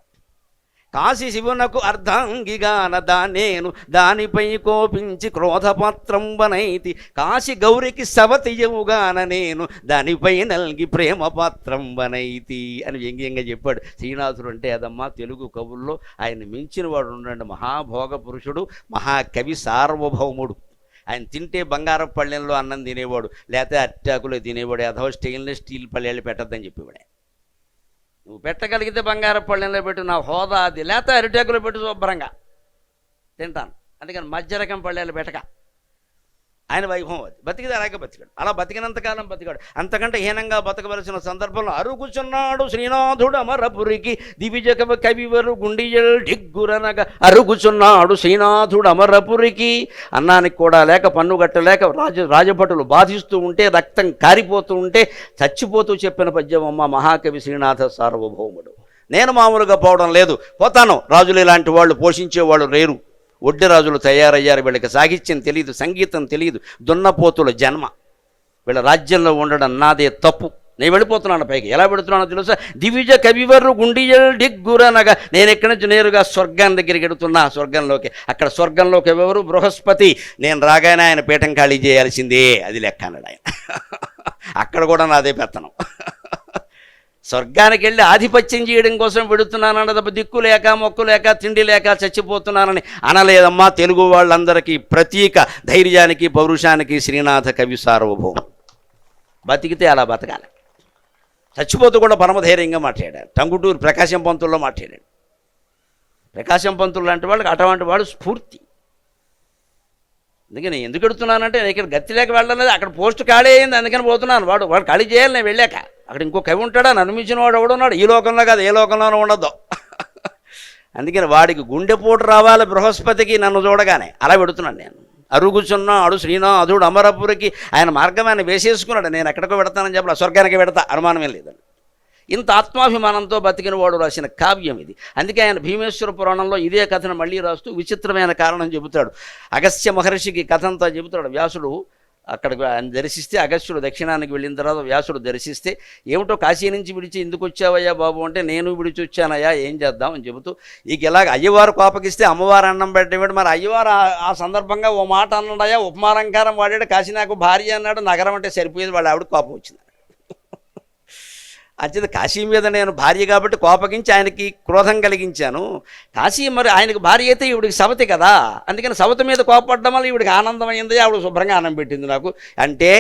కాశీ శివునకు అర్ధాంగిగాన దానేను దానిపై కోపించి క్రోధపాత్రంబనైతి, కాశీ గౌరికి సవతియముగాన నేను దానిపై నల్గి ప్రేమ పాత్రంబనైతి అని వ్యంగ్యంగా చెప్పాడు. శ్రీనాథుడు అంటే అదమ్మా తెలుగు కవుల్లో ఆయన మించిన వాడు ఉండండి. మహాభోగ పురుషుడు, మహాకవి, సార్వభౌముడు. ఆయన తింటే బంగారం పళ్ళెంలో అన్నం తినేవాడు, లేకపోతే అట్టాకులో తినేవాడు. అథవా స్టెయిన్లెస్ స్టీల్ పళ్ళేళ్ళు పెట్టద్దని చెప్పేవాడే. నువ్వు పెట్టగలిగితే బంగారం పళ్ళెంలో పెట్టు, నా హోదా అది, లేకపోతే అరిటాకులో పెట్టు, శుభ్రంగా తింటాను. అందుకని మధ్య రకం పళ్ళేళ్ళు పెట్టక. ఆయన వైభవం అది. బతికితే అలాగే బతికాడు. అలా బతికినంతకాలం బతికాడు. అంతకంటే హీనంగా బతకవలసిన సందర్భంలో అరుగుచున్నాడు శ్రీనాథుడు అమరపురికి, దివిజ కవివరు గుండియల్ ఢిగ్గురనగా అరుగుచున్నాడు శ్రీనాథుడు అమరపురికి. అన్నానికి కూడా లేక, పన్ను గట్టలేక రాజభటులు బాధిస్తూ ఉంటే, రక్తం కారిపోతూ ఉంటే చచ్చిపోతూ చెప్పిన పద్యం అమ్మ మహాకవి శ్రీనాథ సార్వభౌముడు. నేను మామూలుగా పోవడం లేదు, పోతాను. రాజులు ఇలాంటి వాళ్ళు పోషించేవాళ్ళు లేరు. ఒడ్డి రాజులు తయారయ్యారు. వీళ్ళకి సాహిత్యం తెలియదు, సంగీతం తెలియదు, దున్నపోతుల జన్మ. వీళ్ళ రాజ్యంలో ఉండడం నాదే తప్పు. నేను వెళ్ళిపోతున్నాను పైకి. ఎలా పెడుతున్నానో తెలుసా? దివిజ కవివర్రు గుండియల్ దిగ్గురనగా. నేను ఎక్కడి నుంచి నేరుగా స్వర్గాన్ని దగ్గరికి వెడుతున్నా, స్వర్గంలోకి. అక్కడ స్వర్గంలోకి ఎవరు? బృహస్పతి. నేను రాగానే ఆయన పీఠం ఖాళీ చేయాల్సిందే, అది లెక్క అన్నాడు ఆయన. అక్కడ కూడా నాదే పెత్తనం. స్వర్గానికి వెళ్ళి ఆధిపత్యం చేయడం కోసం పెడుతున్నానన్న తప్ప దిక్కు లేక, మొక్కు లేక, తిండి లేక చచ్చిపోతున్నానని అనలేదమ్మా. తెలుగు వాళ్ళందరికీ ప్రతీక ధైర్యానికి, పౌరుషానికి శ్రీనాథ కవి సార్వభౌమం. బతికితే అలా బతకాలి. చచ్చిపోతూ కూడా పరమధైర్యంగా మాట్లాడాడు. టంగుటూరు ప్రకాశం పంతుల్లో మాట్లాడాడు. ప్రకాశం పంతులు లాంటి వాళ్ళకి అటువంటి వాడు స్ఫూర్తి. అందుకని ఎందుకు ఎడుతున్నానంటే, నేను ఇక్కడ గతి లేక వెళ్ళలేదు, అక్కడ పోస్ట్ ఖాళీ అయింది అందుకని పోతున్నాను. వాడు ఖాళీ చేయాలి. నేను వెళ్ళాక అక్కడ ఇంకో కవి ఉంటాడా, నన్ను మించిన వాడు ఎవడున్నాడు ఈ లోకంలో కాదు, ఏ లోకంలోనూ ఉండద్దు. అందుకని వాడికి గుండెపోటు రావాలి బృహస్పతికి నన్ను చూడగానే. అలా పెడుతున్నాను నేను. అరుగుచున్నాడు శ్రీనాథుడు అమరపురికి. ఆయన మార్గం ఆయన వేసేసుకున్నాడు. నేను ఎక్కడికో పెడతానని చెప్పాలి, స్వర్గానికి పెడతా, అనుమానమే లేదండి. ఇంత ఆత్మాభిమానంతో బతికిన వాడు రాసిన కావ్యం ఇది. అందుకే ఆయన భీమేశ్వర పురాణంలో ఇదే కథను మళ్ళీ రాస్తూ విచిత్రమైన కారణం చెబుతాడు. అగస్త్య మహర్షికి కథ అంతా చెబుతాడు వ్యాసుడు. అక్కడికి ఆయన దర్శిస్తే, అగస్త్యుడు దక్షిణానికి వెళ్ళిన తర్వాత వ్యాసుడు దర్శిస్తే, ఏమిటో కాశీ నుంచి విడిచి ఎందుకు వచ్చావయ్యా బాబు అంటే, నేను విడిచి వచ్చానయ్యా, ఏం చేద్దాం అని చెబుతూ, ఇక ఇలాగ అయ్యవారు కోపకిస్తే అమ్మవారు అన్నం పెట్టేవాడు. మరి అయ్యవారు ఆ సందర్భంగా ఓ మాట అన్నాడయ్యా, ఉపమాలంకారం వాడాడు, కాశీ నాకు భార్య అన్నాడు, నగరం అంటే సరిపోయేది, వాళ్ళ ఆవిడ కోపం వచ్చింది. అంచేత కాశీ మీద నేను భార్య కాబట్టి కోపగించి ఆయనకి క్రోధం కలిగించాను. కాశీ మరి ఆయనకు భార్య అయితే ఈవిడికి సవతి కదా, అందుకని సవతి మీద కోపపడడం వల్ల ఈవిడికి ఆనందమైంది, ఆవిడ శుభ్రంగా అన్నం పెట్టింది నాకు. అంటే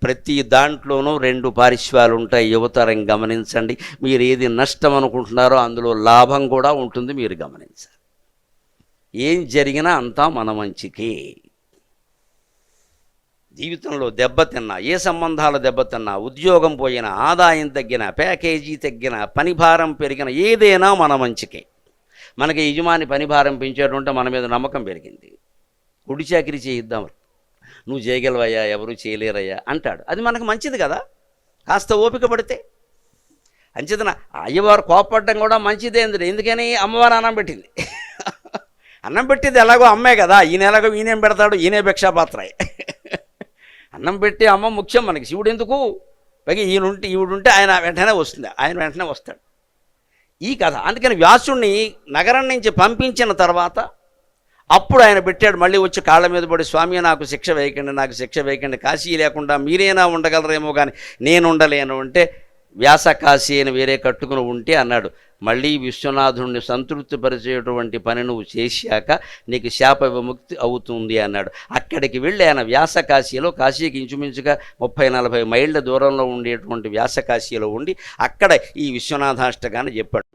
ప్రతి దాంట్లోనూ రెండు పార్శ్వాలు ఉంటాయి. యువతరం గమనించండి. మీరు ఏది నష్టం అనుకుంటున్నారో అందులో లాభం కూడా ఉంటుంది, మీరు గమనించాలి. ఏం జరిగినా అంతా మన మంచికి. జీవితంలో దెబ్బతిన్నా, ఏ సంబంధాలు దెబ్బతిన్నా, ఉద్యోగం పోయినా, ఆదాయం తగ్గినా, ప్యాకేజీ తగ్గినా, పనిభారం పెరిగిన, ఏదైనా మన మంచికే. మనకి యజమాని పనిభారం పెంచేటుంటే మన మీద నమ్మకం పెరిగింది, గుడి చాకిరీ చేయిద్దాం, నువ్వు చేయగలవయ్యా, ఎవరు చేయలేరయ్యా అంటాడు. అది మనకు మంచిది కదా, కాస్త ఓపిక పడితే. అంచేతన అయ్యవారు కోపపడడం కూడా మంచిదే. ఎందుకని అమ్మవారు అన్నం పెట్టింది. అన్నం పెట్టింది ఎలాగో అమ్మే కదా, ఈయన ఎలాగో ఈయనేం పెడతాడు, ఈయనే భిక్షాపాత్రయే. అన్నం పెట్టి అమ్మ ముఖ్యం మనకి. శివుడు ఎందుకు? పైగా ఈవిడుంటే ఆయన వెంటనే వస్తుంది, ఆయన వెంటనే వస్తాడు. ఈ కథ అందుకని వ్యాసుడిని నగరం నుంచి పంపించిన తర్వాత అప్పుడు ఆయన పెట్టాడు, మళ్ళీ వచ్చి కాళ్ళ మీద పడి, స్వామి నాకు శిక్ష వేయకండి, నాకు శిక్ష వేయకండి, కాశీ లేకుండా మీరైనా ఉండగలరేమో కానీ నేను ఉండలేను అంటే, వ్యాస కాశీ అని వేరే కట్టుకుని ఉంటే అన్నాడు, మళ్ళీ విశ్వనాథుడిని సంతృప్తిపరిచేటువంటి పని నువ్వు చేశాక నీకు శాప విముక్తి అవుతుంది అన్నాడు. అక్కడికి వెళ్ళి ఆయన వ్యాసకాశీలో, కాశీకి ఇంచుమించుగా 30-40 మైళ్ళ దూరంలో ఉండేటువంటి వ్యాసకాశీలో ఉండి అక్కడ ఈ విశ్వనాథాష్టకాన్ని చెప్పాడు.